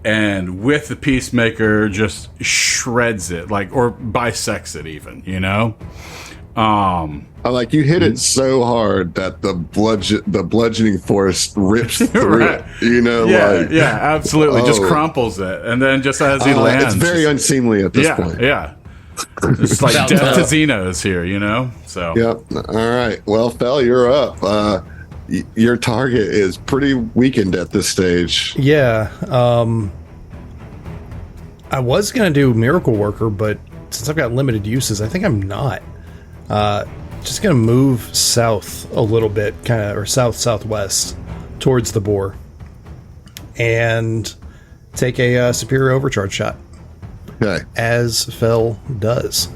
And with the Peacemaker, just shreds it, or bisects it, even. Like, you hit it so hard that the bludgeoning force rips through Right. it. Yeah, absolutely. Just Oh. crumples it, and then just as he lands, it's very unseemly at this point. Yeah. It's like About death to tough. Xenos here, So Yep. All right. Well, Fel, you're up. Your target is pretty weakened at this stage. Yeah. I was going to do Miracle Worker, but since I've got limited uses, I think I'm not. Just going to move south a little bit, or south-southwest towards the boar. And take a superior overcharge shot, Okay. as Fel does.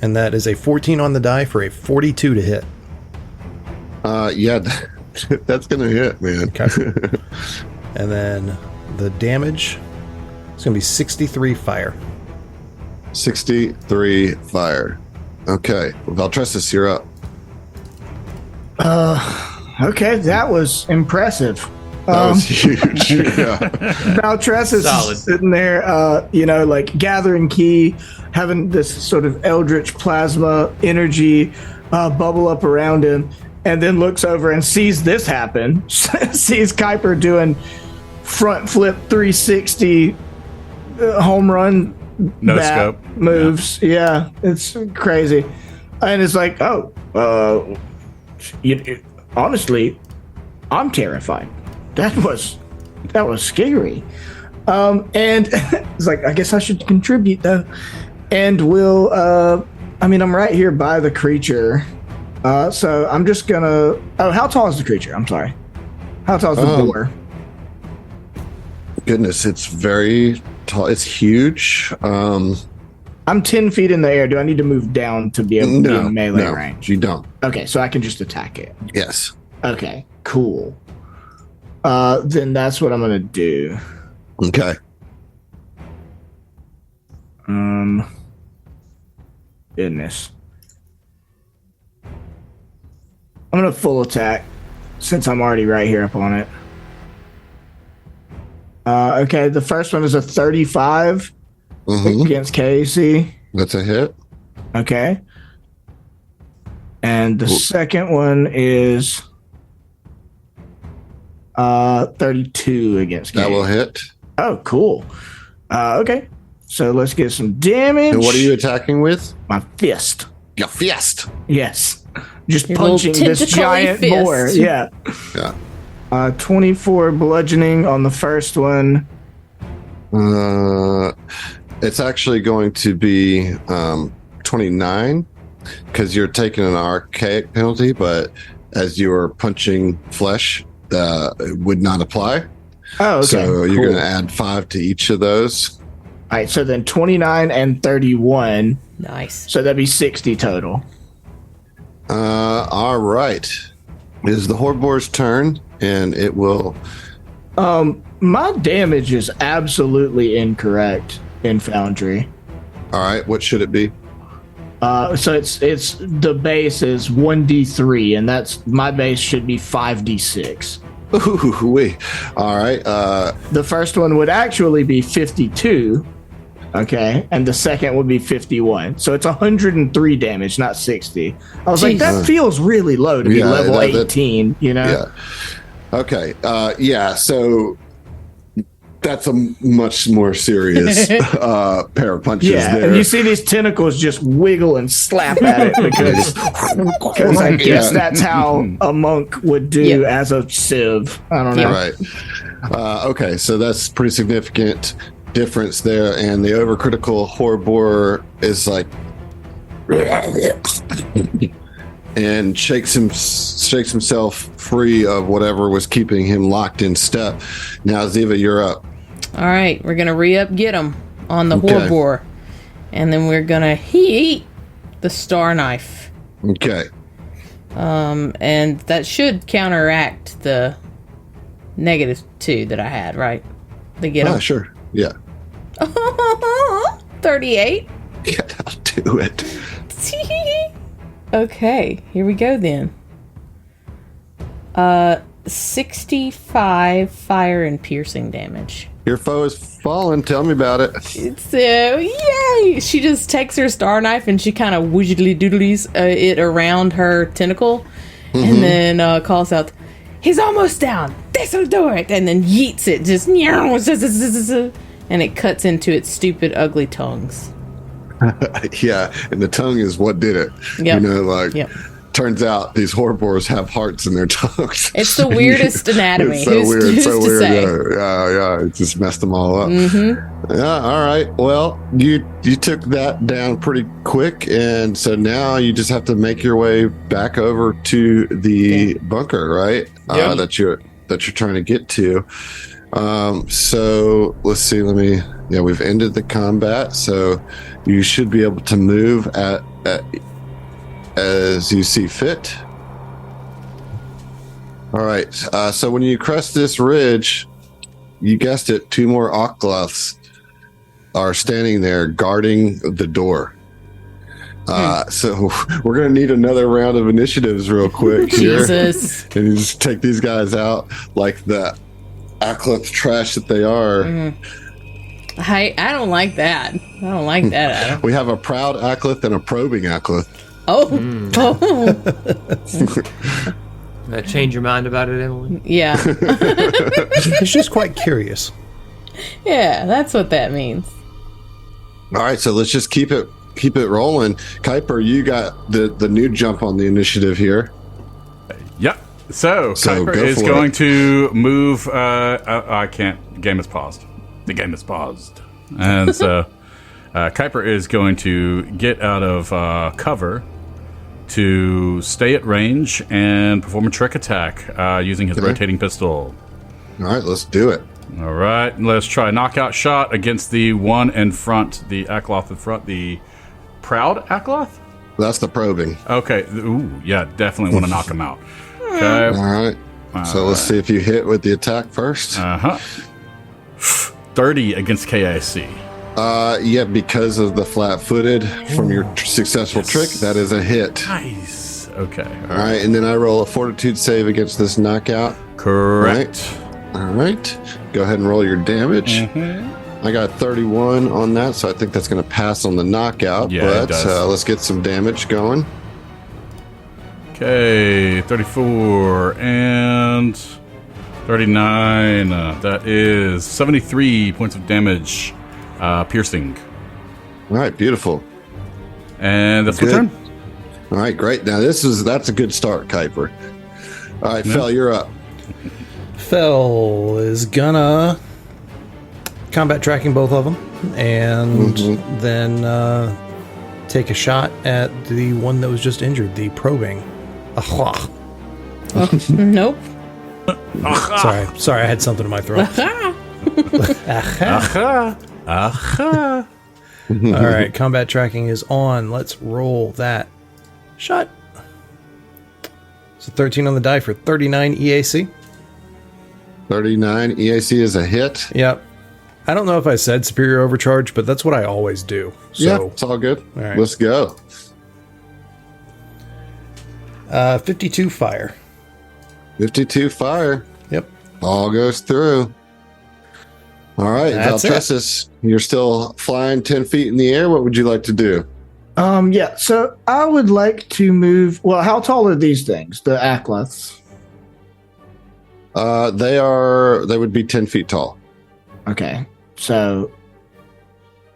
And that is a 14 on the die for a 42 to hit. Yeah, that's gonna hit, man. Okay. And then the damage is going to be 63 fire. 63 fire. Okay, Valtressus, you're up. Okay, that was impressive. That was huge. Yeah. Valtress is Solid. sitting there, gathering key, having this sort of eldritch plasma energy bubble up around him, and then looks over and sees this happen. Sees Kuiper doing front flip 360 home run No bat scope. moves. Yeah, it's crazy. And it's like, honestly, I'm terrified. That was scary. And it's like, I guess I should contribute though. And I'm right here by the creature. So I'm just gonna, how tall is the creature? I'm sorry. How tall is the boar? Goodness, it's very tall. It's huge. I'm 10 feet in the air. Do I need to move down to be able to be in melee range? You don't. Okay, so I can just attack it. Yes. Okay, cool. Then that's what I'm gonna do. Okay. Goodness. I'm gonna full attack since I'm already right here up on it. Okay, the first one is a 35 against KAC. That's a hit. Okay. And the second one is 32 against KAC. That will hit. Oh, cool. Okay. So let's get some damage. And what are you attacking with? My fist. Your fist. Yes. Just Your punching little this tentacly giant fist. boar. Yeah. Yeah. 24 bludgeoning on the first one. It's actually going to be 29 because you're taking an archaic penalty, but as you are punching flesh, it would not apply. Oh, okay. So you're cool. going to add 5 to each of those. All right, so then 29 and 31. Nice. So that'd be 60 total. All right. It is the Hoarboar's turn, and it will. My damage is absolutely incorrect in Foundry. All right. What should it be? So it's the base is 1d3, and that's my base should be 5d6. Ooh, wee. All right. The first one would actually be 52. Okay, and the second would be 51. So it's 103 damage, not 60. I was like, that feels really low to be level 18, you know? Yeah. Okay. Yeah, so that's a much more serious pair of punches there. And you see these tentacles just wiggle and slap at it because I guess that's how a monk would do as a Sivv. I don't know. Right. Okay, so that's pretty significant difference there, and the overcritical Hoarboar is like and shakes himself free of whatever was keeping him locked in step. Now, Ziva, you're up. All right, we're gonna re-up get him on the Hoarboar, and then we're gonna heat the star knife. Okay. And that should counteract the -2 that I had, right? To get him. Sure. Yeah. 38. Yeah, I'll do it. Okay, here we go then. 65 fire and piercing damage. Your foe is fallen. Tell me about it. So, yay! She just takes her star knife and she kind of wiggly doodlies it around her tentacle, and then calls out, "He's almost down. This'll do it!" And then yeets it, just and it cuts into its stupid, ugly tongues. Yeah, and the tongue is what did it. Yep. You know, turns out these Hoarboars have hearts in their tongues. It's the weirdest anatomy. It's so weird. Who's So to weird. say? Yeah. It just messed them all up. Yeah. All right. Well, you took that down pretty quick, and so now you just have to make your way back over to the bunker, right? That you're trying to get to. So let's see. We've ended the combat, so you should be able to move at as you see fit. All right. So when you crest this ridge, you guessed it, 2 more Ockloths are standing there guarding the door. So we're going to need another round of initiatives real quick here. Jesus. And you just take these guys out like the Ockloth trash that they are. I don't like that. I don't like that, Adam. We have a proud Ockloth and a probing Ockloth. Oh. That change your mind about it, Emily? Yeah. It's just quite curious. Yeah, that's what that means. All right, so let's just keep it rolling. Kuiper, you got the new jump on the initiative here. Yep. So Kuiper go is for going it. to move. I can't. The game is paused. The game is paused. And so Kuiper is going to get out of cover to stay at range and perform a trick attack using his rotating pistol. All right, let's do it. All right, let's try a knockout shot against the one in front, the Ockloth in front, the proud Ockloth? That's the probing. Okay, ooh, yeah, definitely want to knock him out. Okay. All right. So let's see if you hit with the attack first. 30 against KAC. Yeah, because of the flat-footed from your successful trick, that is a hit. Nice. Okay. All right, and then I roll a fortitude save against this knockout. Correct. All right. Go ahead and roll your damage. I got 31 on that, so I think that's going to pass on the knockout. Yeah, it but does. let's get some damage going. Okay, 34 and 39. That is 73 points of damage, piercing. All right, beautiful. And that's my Good. turn. All right, great. Now that's a good start, Kuiper. All right, Fel, you're up. Fel is gonna combat tracking both of them, and then take a shot at the one that was just injured, the probing. Nope. Sorry, I had something in my throat. All right, combat tracking is on. Let's roll that shot. So 13 on the die for 39 EAC. 39 EAC is a hit. Yep. I don't know if I said superior overcharge, but that's what I always do. So Yeah, it's all good. All right. Let's go. 52 fire. 52 fire. Yep. All goes through. All right, That's Valtressus, you're still flying 10 feet in the air. What would you like to do? Yeah, so I would like to move. Well, how tall are these things, the Akleths? They would be 10 feet tall. Okay, so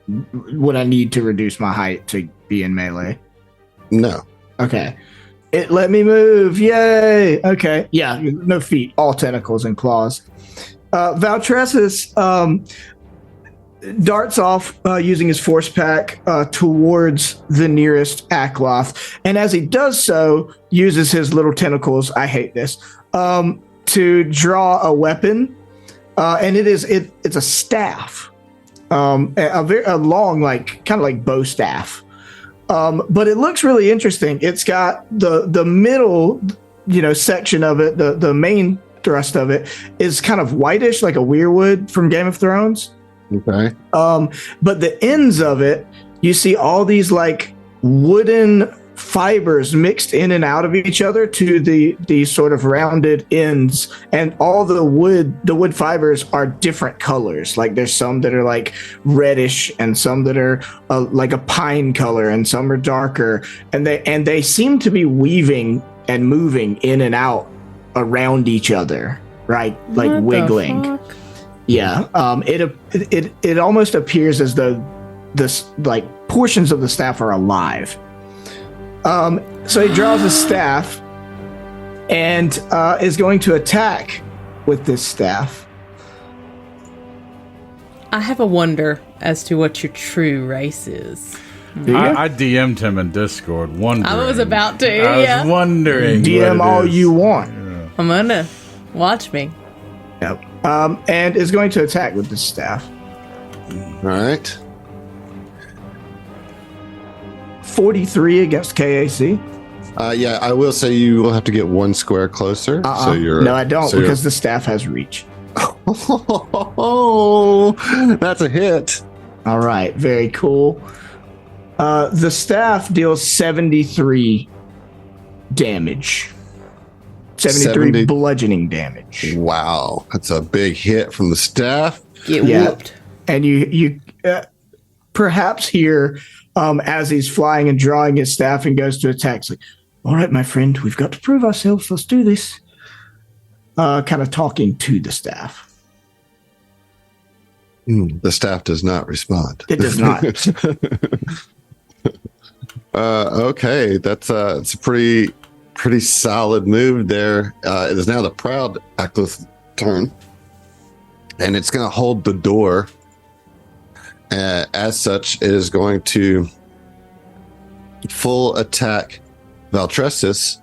would I need to reduce my height to be in melee? No. Okay. It let me move. Yay. Okay. Yeah, no feet, all tentacles and claws. Valtressus darts off using his force pack towards the nearest Akloth. And as he does so, uses his little tentacles, I hate this, to draw a weapon. And it's a staff. A long, like, kind of like bow staff. But it looks really interesting. It's got the middle, section of it, the main thrust of it is kind of whitish, like a weirwood from Game of Thrones. Okay. But the ends of it, you see all these like wooden fibers mixed in and out of each other to the sort of rounded ends, and all the wood fibers are different colors. Like there's some that are like reddish, and some that are like a pine color, and some are darker, and they seem to be weaving and moving in and out around each other, right? Like What the wiggling. fuck? Yeah. It almost appears as though this like portions of the staff are alive. So he draws a staff and is going to attack with this staff. I have a wonder as to what your true race is. I DM'd him in Discord, wondering. I was about to, I yeah. was wondering. DM what it all is. you want. I'm gonna watch me. Yep. And is going to attack with this staff. All right. 43 against KAC. Yeah, I will say you will have to get one square closer. So you're No, I don't, so you're- because the staff has reach. Oh, that's a hit. All right, very cool. The staff deals 73 damage. 73 70 bludgeoning damage. Wow, that's a big hit from the staff. Get Yeah. whooped. And you perhaps hear as he's flying and drawing his staff and goes to attack, it's like, all right, my friend, we've got to prove ourselves. Let's do this. Kind of talking to the staff. The staff does not respond. It does not. Okay, it's a pretty solid move there. It is now the proud Akleth's turn, and it's going to hold the door. As such, it is going to full attack Valtressus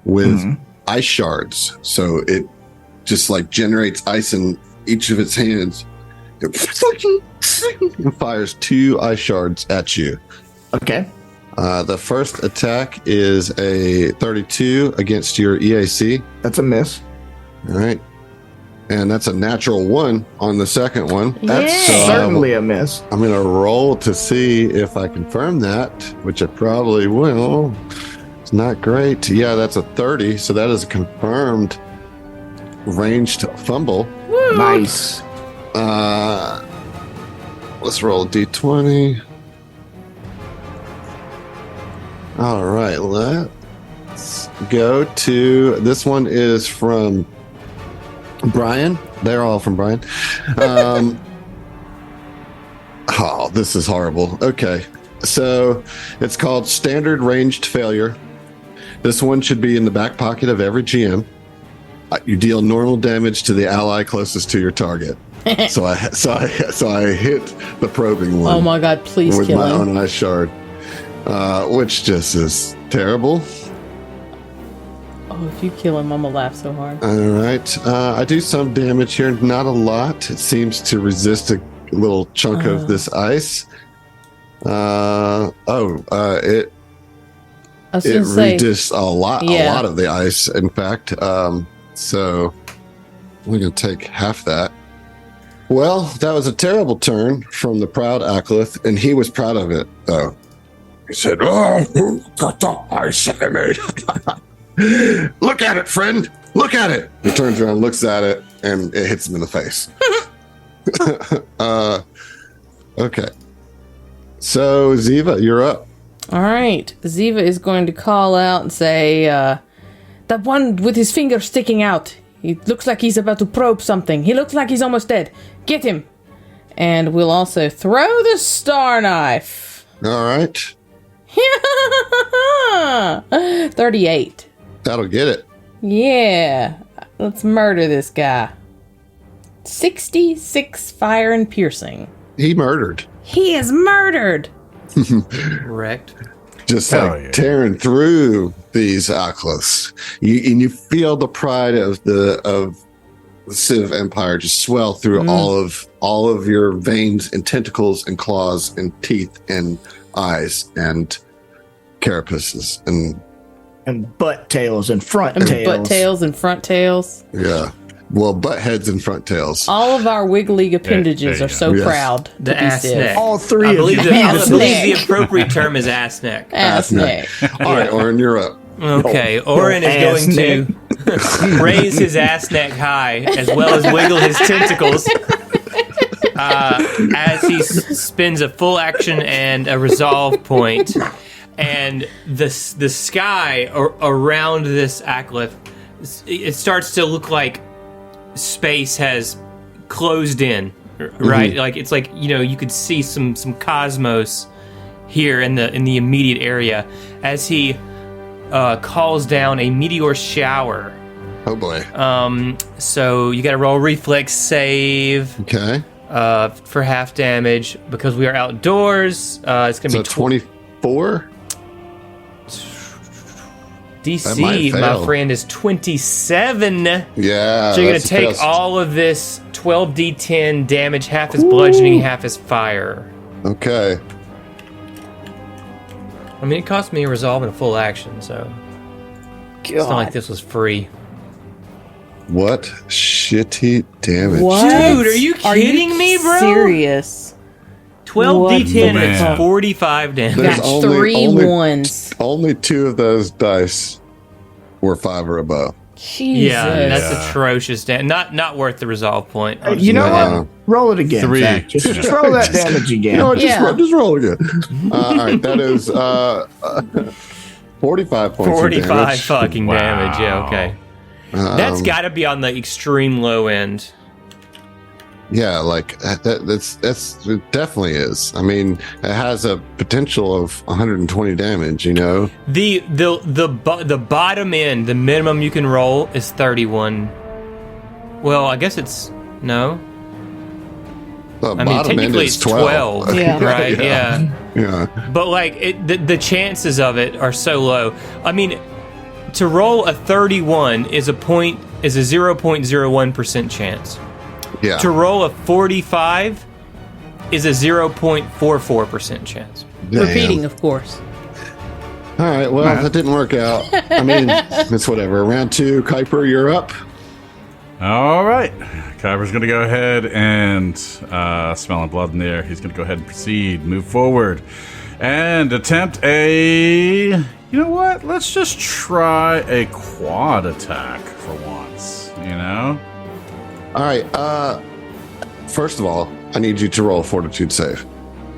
with ice shards. So it just like generates ice in each of its hands. It fires 2 ice shards at you. Okay. The first attack is a 32 against your EAC. That's a miss. All right. And that's a natural 1 on the second one. That's Yay. certainly a miss. I'm going to roll to see if I confirm that, which I probably will. It's not great. Yeah, that's a 30. So that is a confirmed ranged fumble. Nice. Let's roll a d20. All right, let's go to this one is from Brian. They're all from Brian. Oh, this is horrible. Okay, so it's called Standard Ranged Failure. This one should be in the back pocket of every GM. You deal normal damage to the ally closest to your target. So I hit the probing one. Oh my god, please with kill my him. own ice shard, which just is terrible. Oh, if you kill him, I'm gonna laugh so hard. All right, I do some damage here, not a lot. It seems to resist a little chunk of this ice. It I was gonna say, resists a lot Yeah. of the ice. In fact, so we're gonna take half that. Well, that was a terrible turn from the proud Akleth, and he was proud of it, though. He said, "Oh, got the ice in me." Look at it, friend. Look at it. He turns around, looks at it, and it hits him in the face. Okay. So, Ziva, you're up. All right. Ziva is going to call out and say, that one with his finger sticking out. He looks like he's about to probe something. He looks like he's almost dead. Get him. And we'll also throw the star knife. All right. 38. That'll get it. Yeah. Let's murder this guy. 66 fire and piercing. He murdered. He is murdered. Correct. Just Hell like yeah. tearing through these Aklos. You feel the pride of the Sivv Empire just swell through all of your veins and tentacles and claws and teeth and eyes and carapaces And butt tails and front tails. Butt tails and front tails. yeah. Well, butt heads and front tails. All of our wiggly appendages there are you so go. Yes. proud The to be ass Sivv. neck. All three I of believe, you. I Ass believe neck. the appropriate term is ass neck. Ass neck. All right, Oren, you're up. Okay, Oren is ass going to raise his ass neck high as well as wiggle his tentacles as he spends a full action and a resolve point. And the sky around this Akliff, it starts to look like space has closed in, right? Like it's like, you know, you could see some cosmos here in the immediate area as he calls down a meteor shower. Oh boy. So you got to roll reflex save Okay. for half damage because we are outdoors. It's gonna So be 24. That might DC, my fail. friend, is 27. Yeah. So you're gonna that's take best. all of this 12d10 damage. Half is bludgeoning, half is fire. Okay. I mean, it cost me a resolve and a full action, so it's not like this was free. What shitty damage. What? Dude, are you kidding me, bro? Serious. 12d10 What? makes Man. 45 damage. There's Got only- three only- ones. Only 2 of those dice were 5 or above. Jesus. Yeah, that's Yeah. atrocious. Not worth the resolve point. You know Yeah. what? Roll it again. 3. Zach. Just roll that damage again. You know what? Yeah. Just roll again. All right, that is 45 points. of 45 damage. fucking Wow. damage. Yeah, okay. That's got to be on the extreme low end. Yeah, like that's it definitely is. I mean, it has a potential of 120 damage. You know, The bottom end, the minimum you can roll is 31. Well, I guess it's no. the I mean, bottom end technically is it's 12. Yeah. Right? Yeah. Yeah. But like the chances of it are so low. I mean, to roll a 31 is a 0.01% chance. Yeah. To roll a 45 is a 0.44% chance. Damn. Repeating, of course. All right. Well, that didn't work out. I mean, it's whatever. Round 2, Kuiper, you're up. All right. Kyber's going to go ahead and, smelling blood in the air, he's going to go ahead and proceed, move forward, and attempt a... You know what? Let's just try a quad attack for once, you know? All right. First of all, I need you to roll a fortitude save.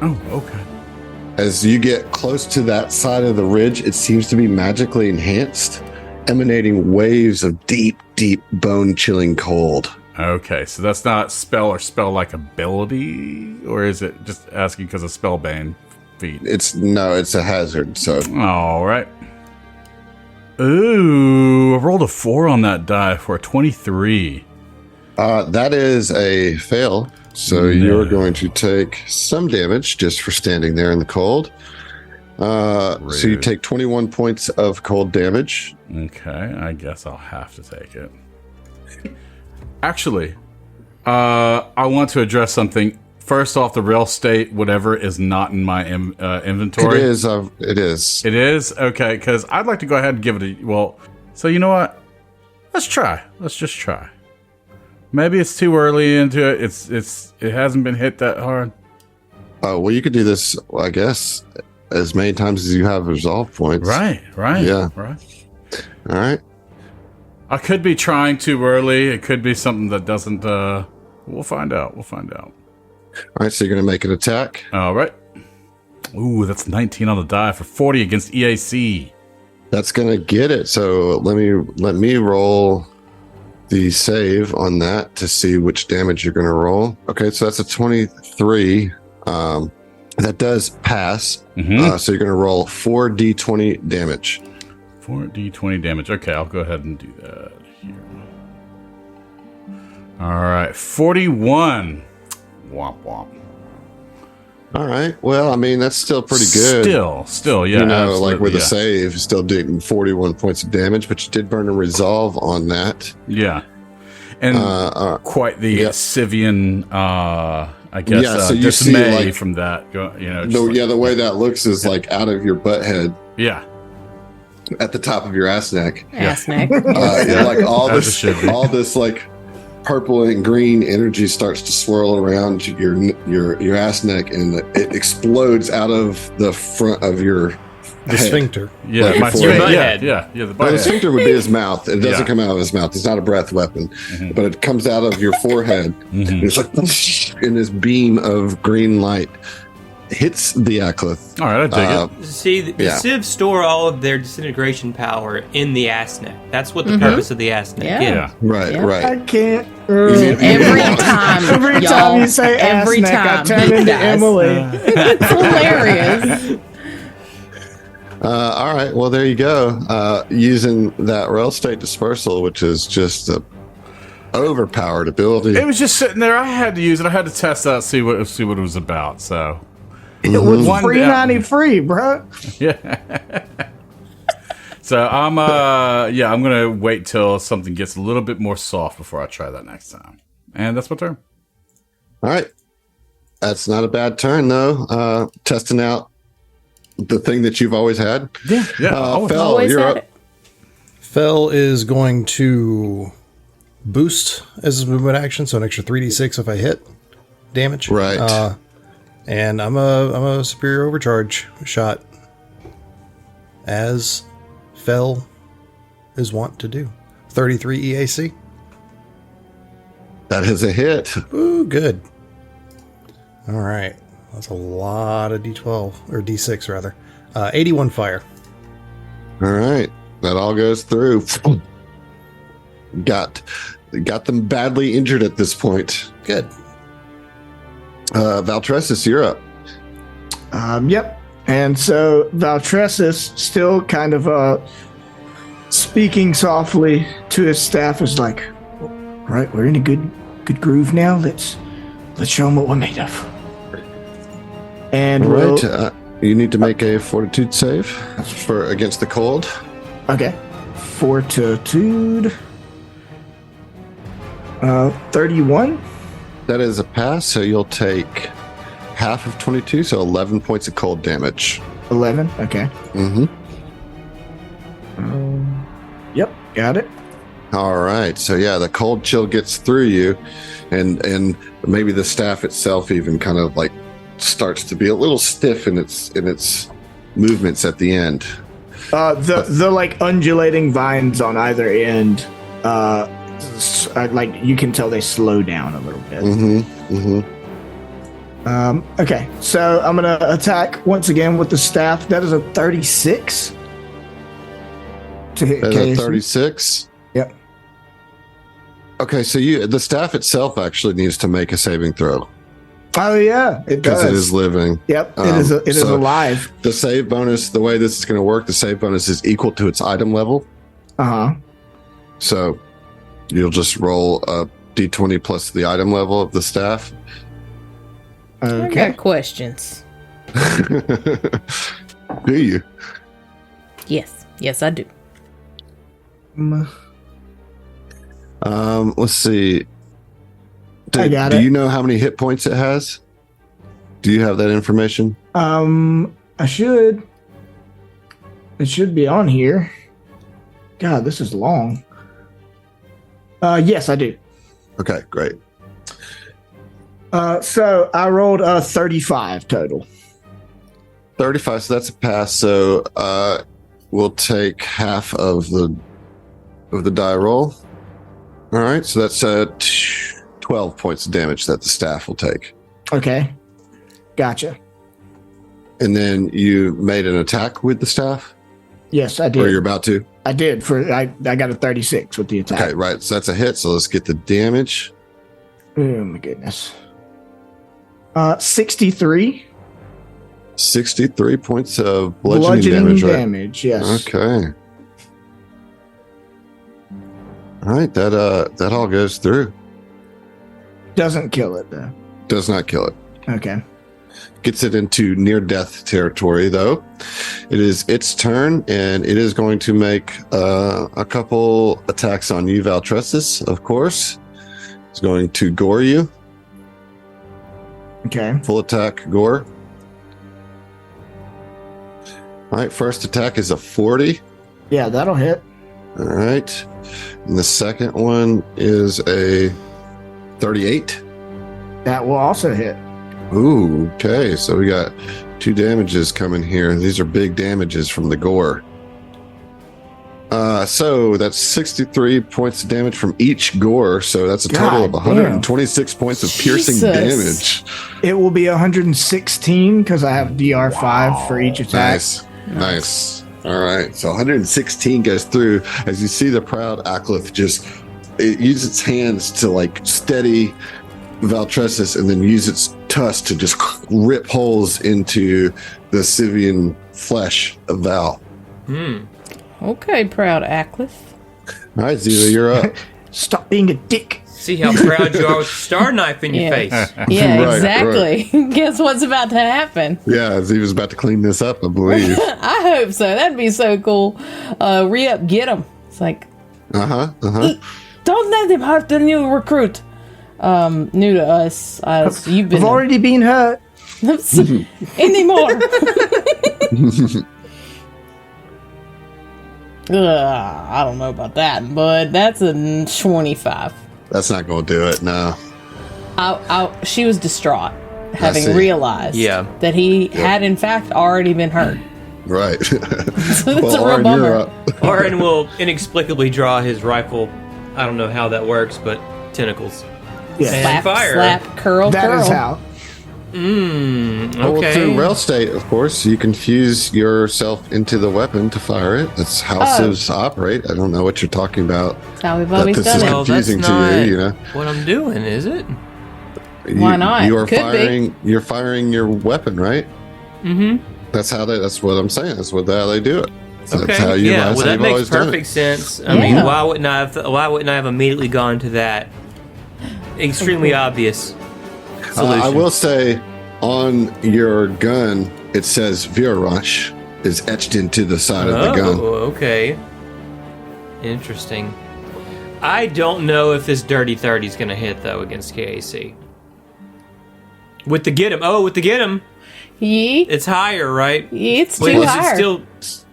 Oh, okay. As you get close to that side of the ridge, it seems to be magically enhanced, emanating waves of deep, deep, bone-chilling cold. Okay, so that's not spell or spell-like ability? Or is it just asking because of spellbane feat? It's a hazard. So All right. Ooh, I rolled a 4 on that die for a 23. that is a fail. So you're going to take some damage just for standing there in the cold. So you Rude. take 21 points of cold damage. Okay, I guess I'll have to take it. Actually, I want to address something. First off, the real estate, whatever, is not in my inventory. It is. It is. It is? Okay, because I'd like to go ahead and give it a... Well, so you know what? Let's try. Let's just try. Maybe it's too early into it. It hasn't been hit that hard. Well, you could do this, I guess, as many times as you have resolve points. Right. Yeah. Right. right. I could be trying too early. It could be something that doesn't. We'll find out. We'll find out. All right, so you're going to make an attack. All right. Ooh, that's 19 on the die for 40 against EAC. That's going to get it. So let me roll the save on that to see which damage you're going to roll. Okay, so that's a 23. That does pass. So you're going to roll 4d20 damage. 4d20 damage. Okay, I'll go ahead and do that here. All right, 41. Womp womp. All right. Well, I mean, that's still pretty good. Still, yeah. You know, absolutely, like with a yeah. save, still doing 41 points of damage, but you did burn a resolve on that. Yeah. And quite the Sivvian, I guess, so you dismay see, like, from that. You know, just The way that looks is like out of your butt head yeah. at the top of your ass neck. Ass neck. Like all As it should be. this like purple and green energy starts to swirl around your ass neck, and it explodes out of the front of your The head. sphincter. Yeah, Like my before- butt yeah, head. yeah, the Well, butt the head. sphincter would be his mouth. It doesn't Yeah. come out of his mouth. It's not a breath weapon, but it comes out of your forehead. And it's like, and this beam of green light hits the Aclith. All right, I dig it. See, the Yeah. Sivv store all of their disintegration power in the ass neck. That's what the purpose of the ass neck Yeah. is. Yeah. Right, Yeah. I right. can't. Every time, Every y'all, time you say ass every neck, I time turn he into does. Emily. It's hilarious. All right. Well, there you go. Using that rail state dispersal, which is just a overpowered ability. It was just sitting there. I had to use it. I had to test out, see what it was about. So It was One free down. 93, bro. So I'm gonna wait till something gets a little bit more soft before I try that next time. And that's my turn. All right. That's not a bad turn, though. Testing out the thing that you've always had. Yeah. Fel, Always you're had up. it. Fell is going to boost as his movement action, so an extra 3d6 if I hit damage. Right. And I'm a superior overcharge shot, as Fell is wont to do. 33 EAC. That is a hit. Ooh, good. All right, that's a lot of D12 or D6 rather. 81 fire. All right. That all goes through. Got them badly injured at this point. Good. Valtressus, you're up. Yep. And so Valtressus, still kind of speaking softly to his staff, is like, "Right, we're in a good groove now. Let's show them what we're made of." And All we'll, right. You need to make a fortitude save for against the cold. okay, fortitude. 31. That is a pass, so you'll take half of 22, so 11 points of cold damage. 11. Okay. Mm-hmm. Yep. Got it. All right. So yeah, the cold chill gets through you, and maybe the staff itself even kind of like starts to be a little stiff in its movements at the end. The like undulating vines on either end, like you can tell they slow down a little bit. Mm-hmm. Mm-hmm. Okay, so I'm gonna attack once again with the staff. That is a 36 to hit. That's a KSU. 36. Yep. Okay, so the staff itself actually needs to make a saving throw Oh yeah, it because does. it is living. Yep, it is. It is so- alive. The save bonus, the way this is going to work, the save bonus is equal to its item level. Uh huh. So you'll just roll a d20 plus the item level of the staff. I Okay. got questions. Do you? Yes, I do. Let's see. I got Do it. you know how many hit points it has? Do you have that information? I should. It should be on here. God, this is long. Yes, I do. Okay, great. So I rolled a 35 total. 35, so that's a pass. So we'll take half of the of the die roll. All right, so that's 12 points of damage that the staff will take. Okay. Gotcha. And then you made an attack with the staff? Yes, I did. Or you're about to? I did. I got a 36 with the attack. Okay, right. So that's a hit. So let's get the damage. Oh, my goodness. 63. 63 points of bludgeoning damage, right? Yes. Okay. All right, that all goes through. Doesn't kill it, though. Does not kill it. Okay. Gets it into near-death territory, though. It is its turn, and it is going to make a couple attacks on you, Valtressus, of course. It's going to gore you. Okay. Full attack, gore. All right, first attack is a 40. Yeah, that'll hit. All right. And the second one is a 38. That will also hit. Ooh, okay. So we got 2 damages coming here. These are big damages from the gore. So that's 63 points of damage from each gore. So that's a total of God 126 points of piercing Jesus. damage. It will be 116 because I have DR5 for each attack. Nice. All right. So 116 goes through as you see the proud Aklith just use its hands to like steady Valtressus and then use its tusk to just rip holes into the Sivvian flesh of Val. Okay, proud Aklith. All right, Ziva, you're up. Stop being a dick. See how proud you are with Star Knife in your Yeah. face. Yeah, Right, exactly. Guess what's about to happen? Yeah, Ziva's about to clean this up, I believe. I hope so. That'd be so cool. Re-up, get him. It's like, don't let him hurt the new recruit. New to us. You've been I've already been hurt. anymore. I don't know about that, but that's a 25. That's not going to do it, no. She was distraught, having see. realized that he had in fact already been hurt. Right. So it's a real Oren, bummer. you're up. Oren will inexplicably draw his rifle. I don't know how that works, but tentacles. Yeah. And Slap, fire. slap, curl, That curl. is how. Well, Okay. through rail state, of course, you can fuse yourself into the weapon to fire it. That's how civs operate. I don't know what you're talking about. That's how we've That always this done is it. Well, that's confusing not to you, you know. what I'm doing, is it? Why not? You are Could be. firing. You're firing your weapon, right? Mm-hmm. That's how they. That's what I'm saying. That's how they do it. So Okay. That's how you. Yeah. That's Well, how that you've makes always done perfect it. sense. I Yeah. mean, why wouldn't I have immediately gone to that extremely obvious solution? I will say, on your gun, it says Virarush is etched into the side of the gun. Oh, okay. Interesting. I don't know if this Dirty 30 is going to hit, though, against KAC. With the get him. Oh, with the get him. Yeet. It's higher, right? It's Wait, too is it high. still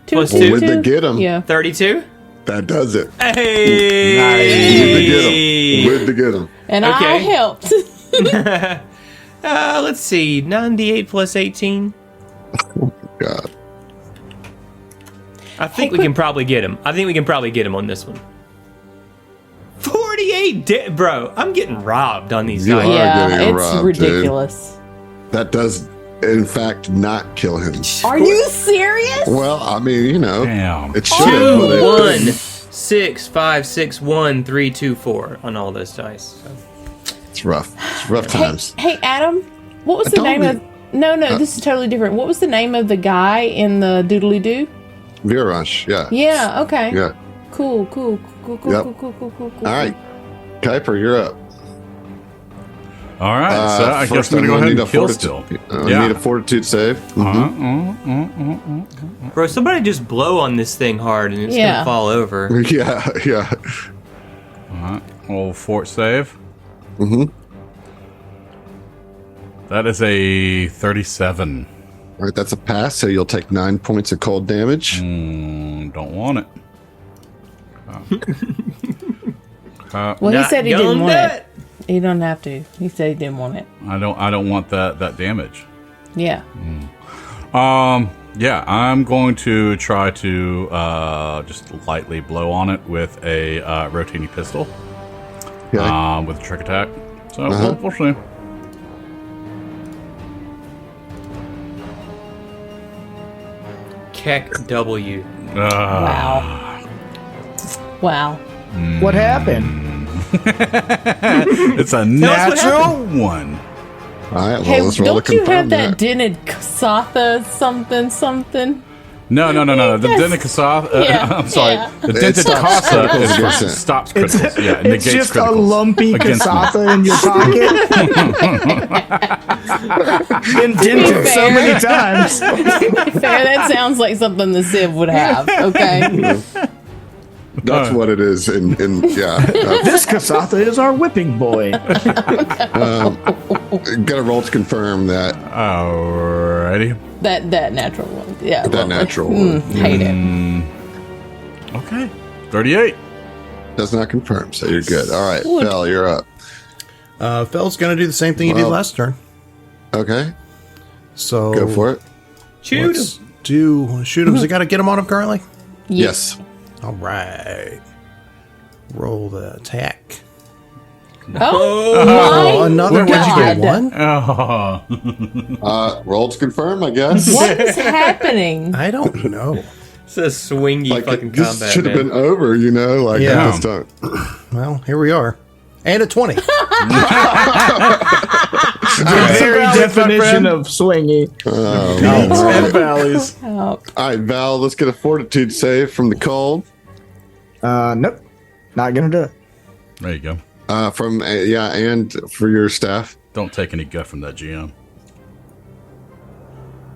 plus Well, two? with the get 'em. Yeah. 32? That does it. Hey! With the get 'em. And I Okay. helped. Let's see. 98 plus 18. God. I think we can probably get him. I think we can probably get him on this one. 48, bro. I'm getting robbed on these You guys. are Yeah, getting it's robbed, ridiculous. That does, in fact, not kill him. Are you serious? Well, I mean, you know, Damn. it should have. 2, but it 1, didn't. 6, 5, 6, 1, 3, 2, 4 on all those dice. So. It's rough. It's rough times. Hey, Adam, what was the told name you. of... No, this is totally different. What was the name of the guy in the doodly-doo? Virarush, yeah. Yeah, okay. Yeah. Cool. Yep. Cool. All right. Kuiper, you're up. All right, so I guess First I'm going to go ahead need and a kill fortitude- still. Need a fortitude save. Bro, somebody just blow on this thing hard and it's Yeah. gonna fall over. Yeah, yeah. Roll fort save. That is a 37. All right, that's a pass, so you'll take 9 points of cold damage. Don't want it. Well, he Not said he didn't gonna want do it. He don't have to. He said he didn't want it. I don't want that damage. Yeah. Yeah, I'm going to try to just lightly blow on it with a rotating pistol. Okay. With a trick attack. So we'll see. Keck W. Wow. Wow. What happened? It's a natural one. All right, well, Hey, let's roll to don't you confirm have that dented Kasatha something? No. The dented Kasatha. Yeah, I'm sorry. yeah. The dented stops Casa criticals is for against it. stops criticals. Yeah, it It's negates just a criticals lumpy against me. Kasatha in your pocket. Indented so many times. Fair, that sounds like something the Sivv would have. Okay. That's what it is. This Kasatha is our whipping boy. Got to roll to confirm that Alrighty. That natural one. Yeah. that natural one Hate it. Okay. 38. does not confirm, so you're good. All right, Would- Fel, you're up. Fel's going to do the same thing he did Well- last turn. Okay, So go for it. Shoot let's shoot him. So got to get him on him currently. Yes. All right. Roll the attack. Oh, my Another one. Did you get God. one? Oh. Roll to confirm, I guess. What is happening? I don't know. It's a swingy Like fucking this combat. should have man. been over, you know. Like Yeah. I just don't. Well, here we are. And a 20. The very definition of swingy. And valleys. Oh, All right, Val, let's get a fortitude save from the cold. Nope. Not gonna do it. There you go. And for your staff. Don't take any gut from that GM.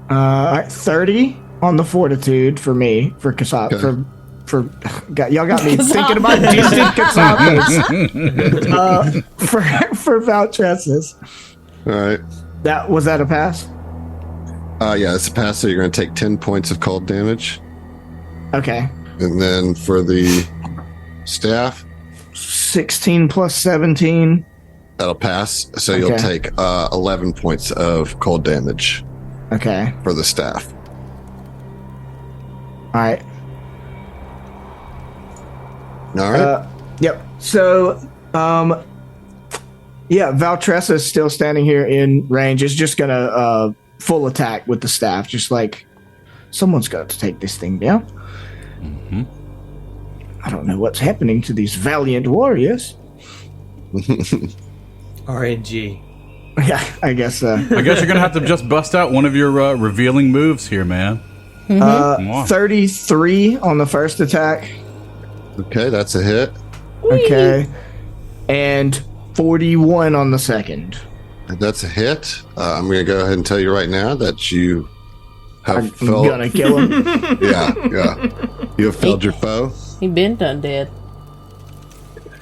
All right, 30 on the fortitude for me, for Kasat, Okay. y'all got me thinking about distant Kasatas. For Valtresses. All right. Was that a pass? Yeah, it's a pass, so you're going to take 10 points of cold damage. Okay. And then for the staff, 16 plus 17. that'll pass. So you'll Okay. take 11 points of cold damage Okay. for the staff. All right. All right. Yep. So, Valtressa is still standing here in range. Is just gonna full attack with the staff. Just like someone's got to take this thing down. Mm-hmm. I don't know what's happening to these valiant warriors. RNG. Yeah, I guess. I guess you're going to have to just bust out one of your revealing moves here, man. Come on. 33 on the first attack. Okay, that's a hit. Okay, and 41 on the second. That's a hit. I'm going to go ahead and tell you right now that you I'm have felled. gonna kill him. Yeah. You have felled your foe. he been done dead.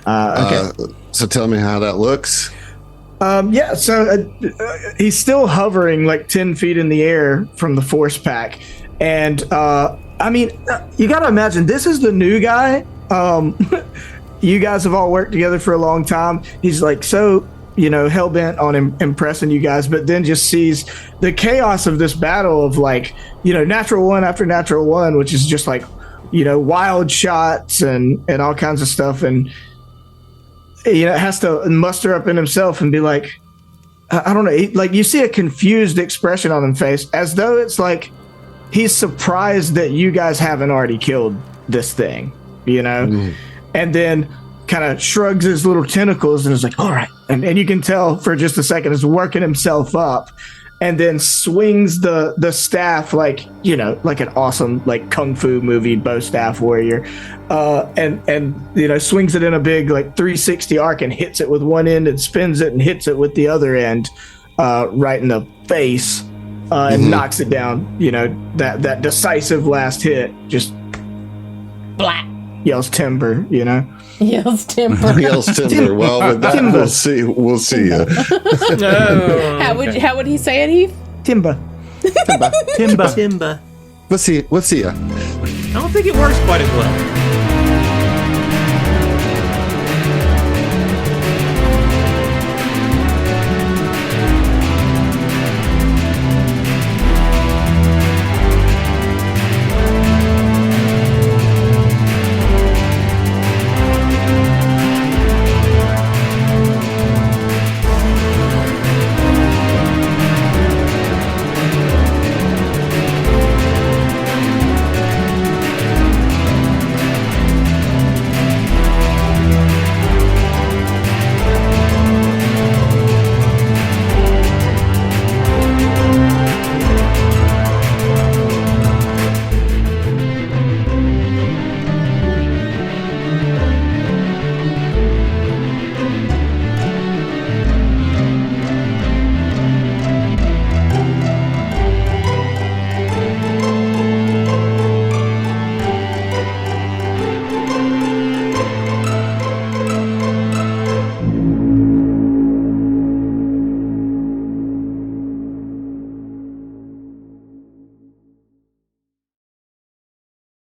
Okay. So tell me how that looks. Yeah, so he's still hovering like 10 feet in the air from the force pack. And, I mean, you got to imagine, this is the new guy. You guys have all worked together for a long time. He's like so, hell-bent on impressing you guys, but then just sees the chaos of this battle of like, natural one after natural one, which is just like, wild shots and all kinds of stuff. And, has to muster up in himself and be like, I don't know, like you see a confused expression on his face as though it's like he's surprised that you guys haven't already killed this thing, and then kind of shrugs his little tentacles and is like, all right. And you can tell for just a second is working himself up and then swings the staff like an awesome like kung fu movie bow staff warrior, and swings it in a big like 360 arc and hits it with one end and spins it and hits it with the other end, right in the face, and knocks it down. That decisive last hit just Black. yells timber. Yells timber. Yells timber. Well, with that, Timber. we'll see you. No. How would he say it, Heath? Timber. Timba. We'll see you. I don't think it works quite as well.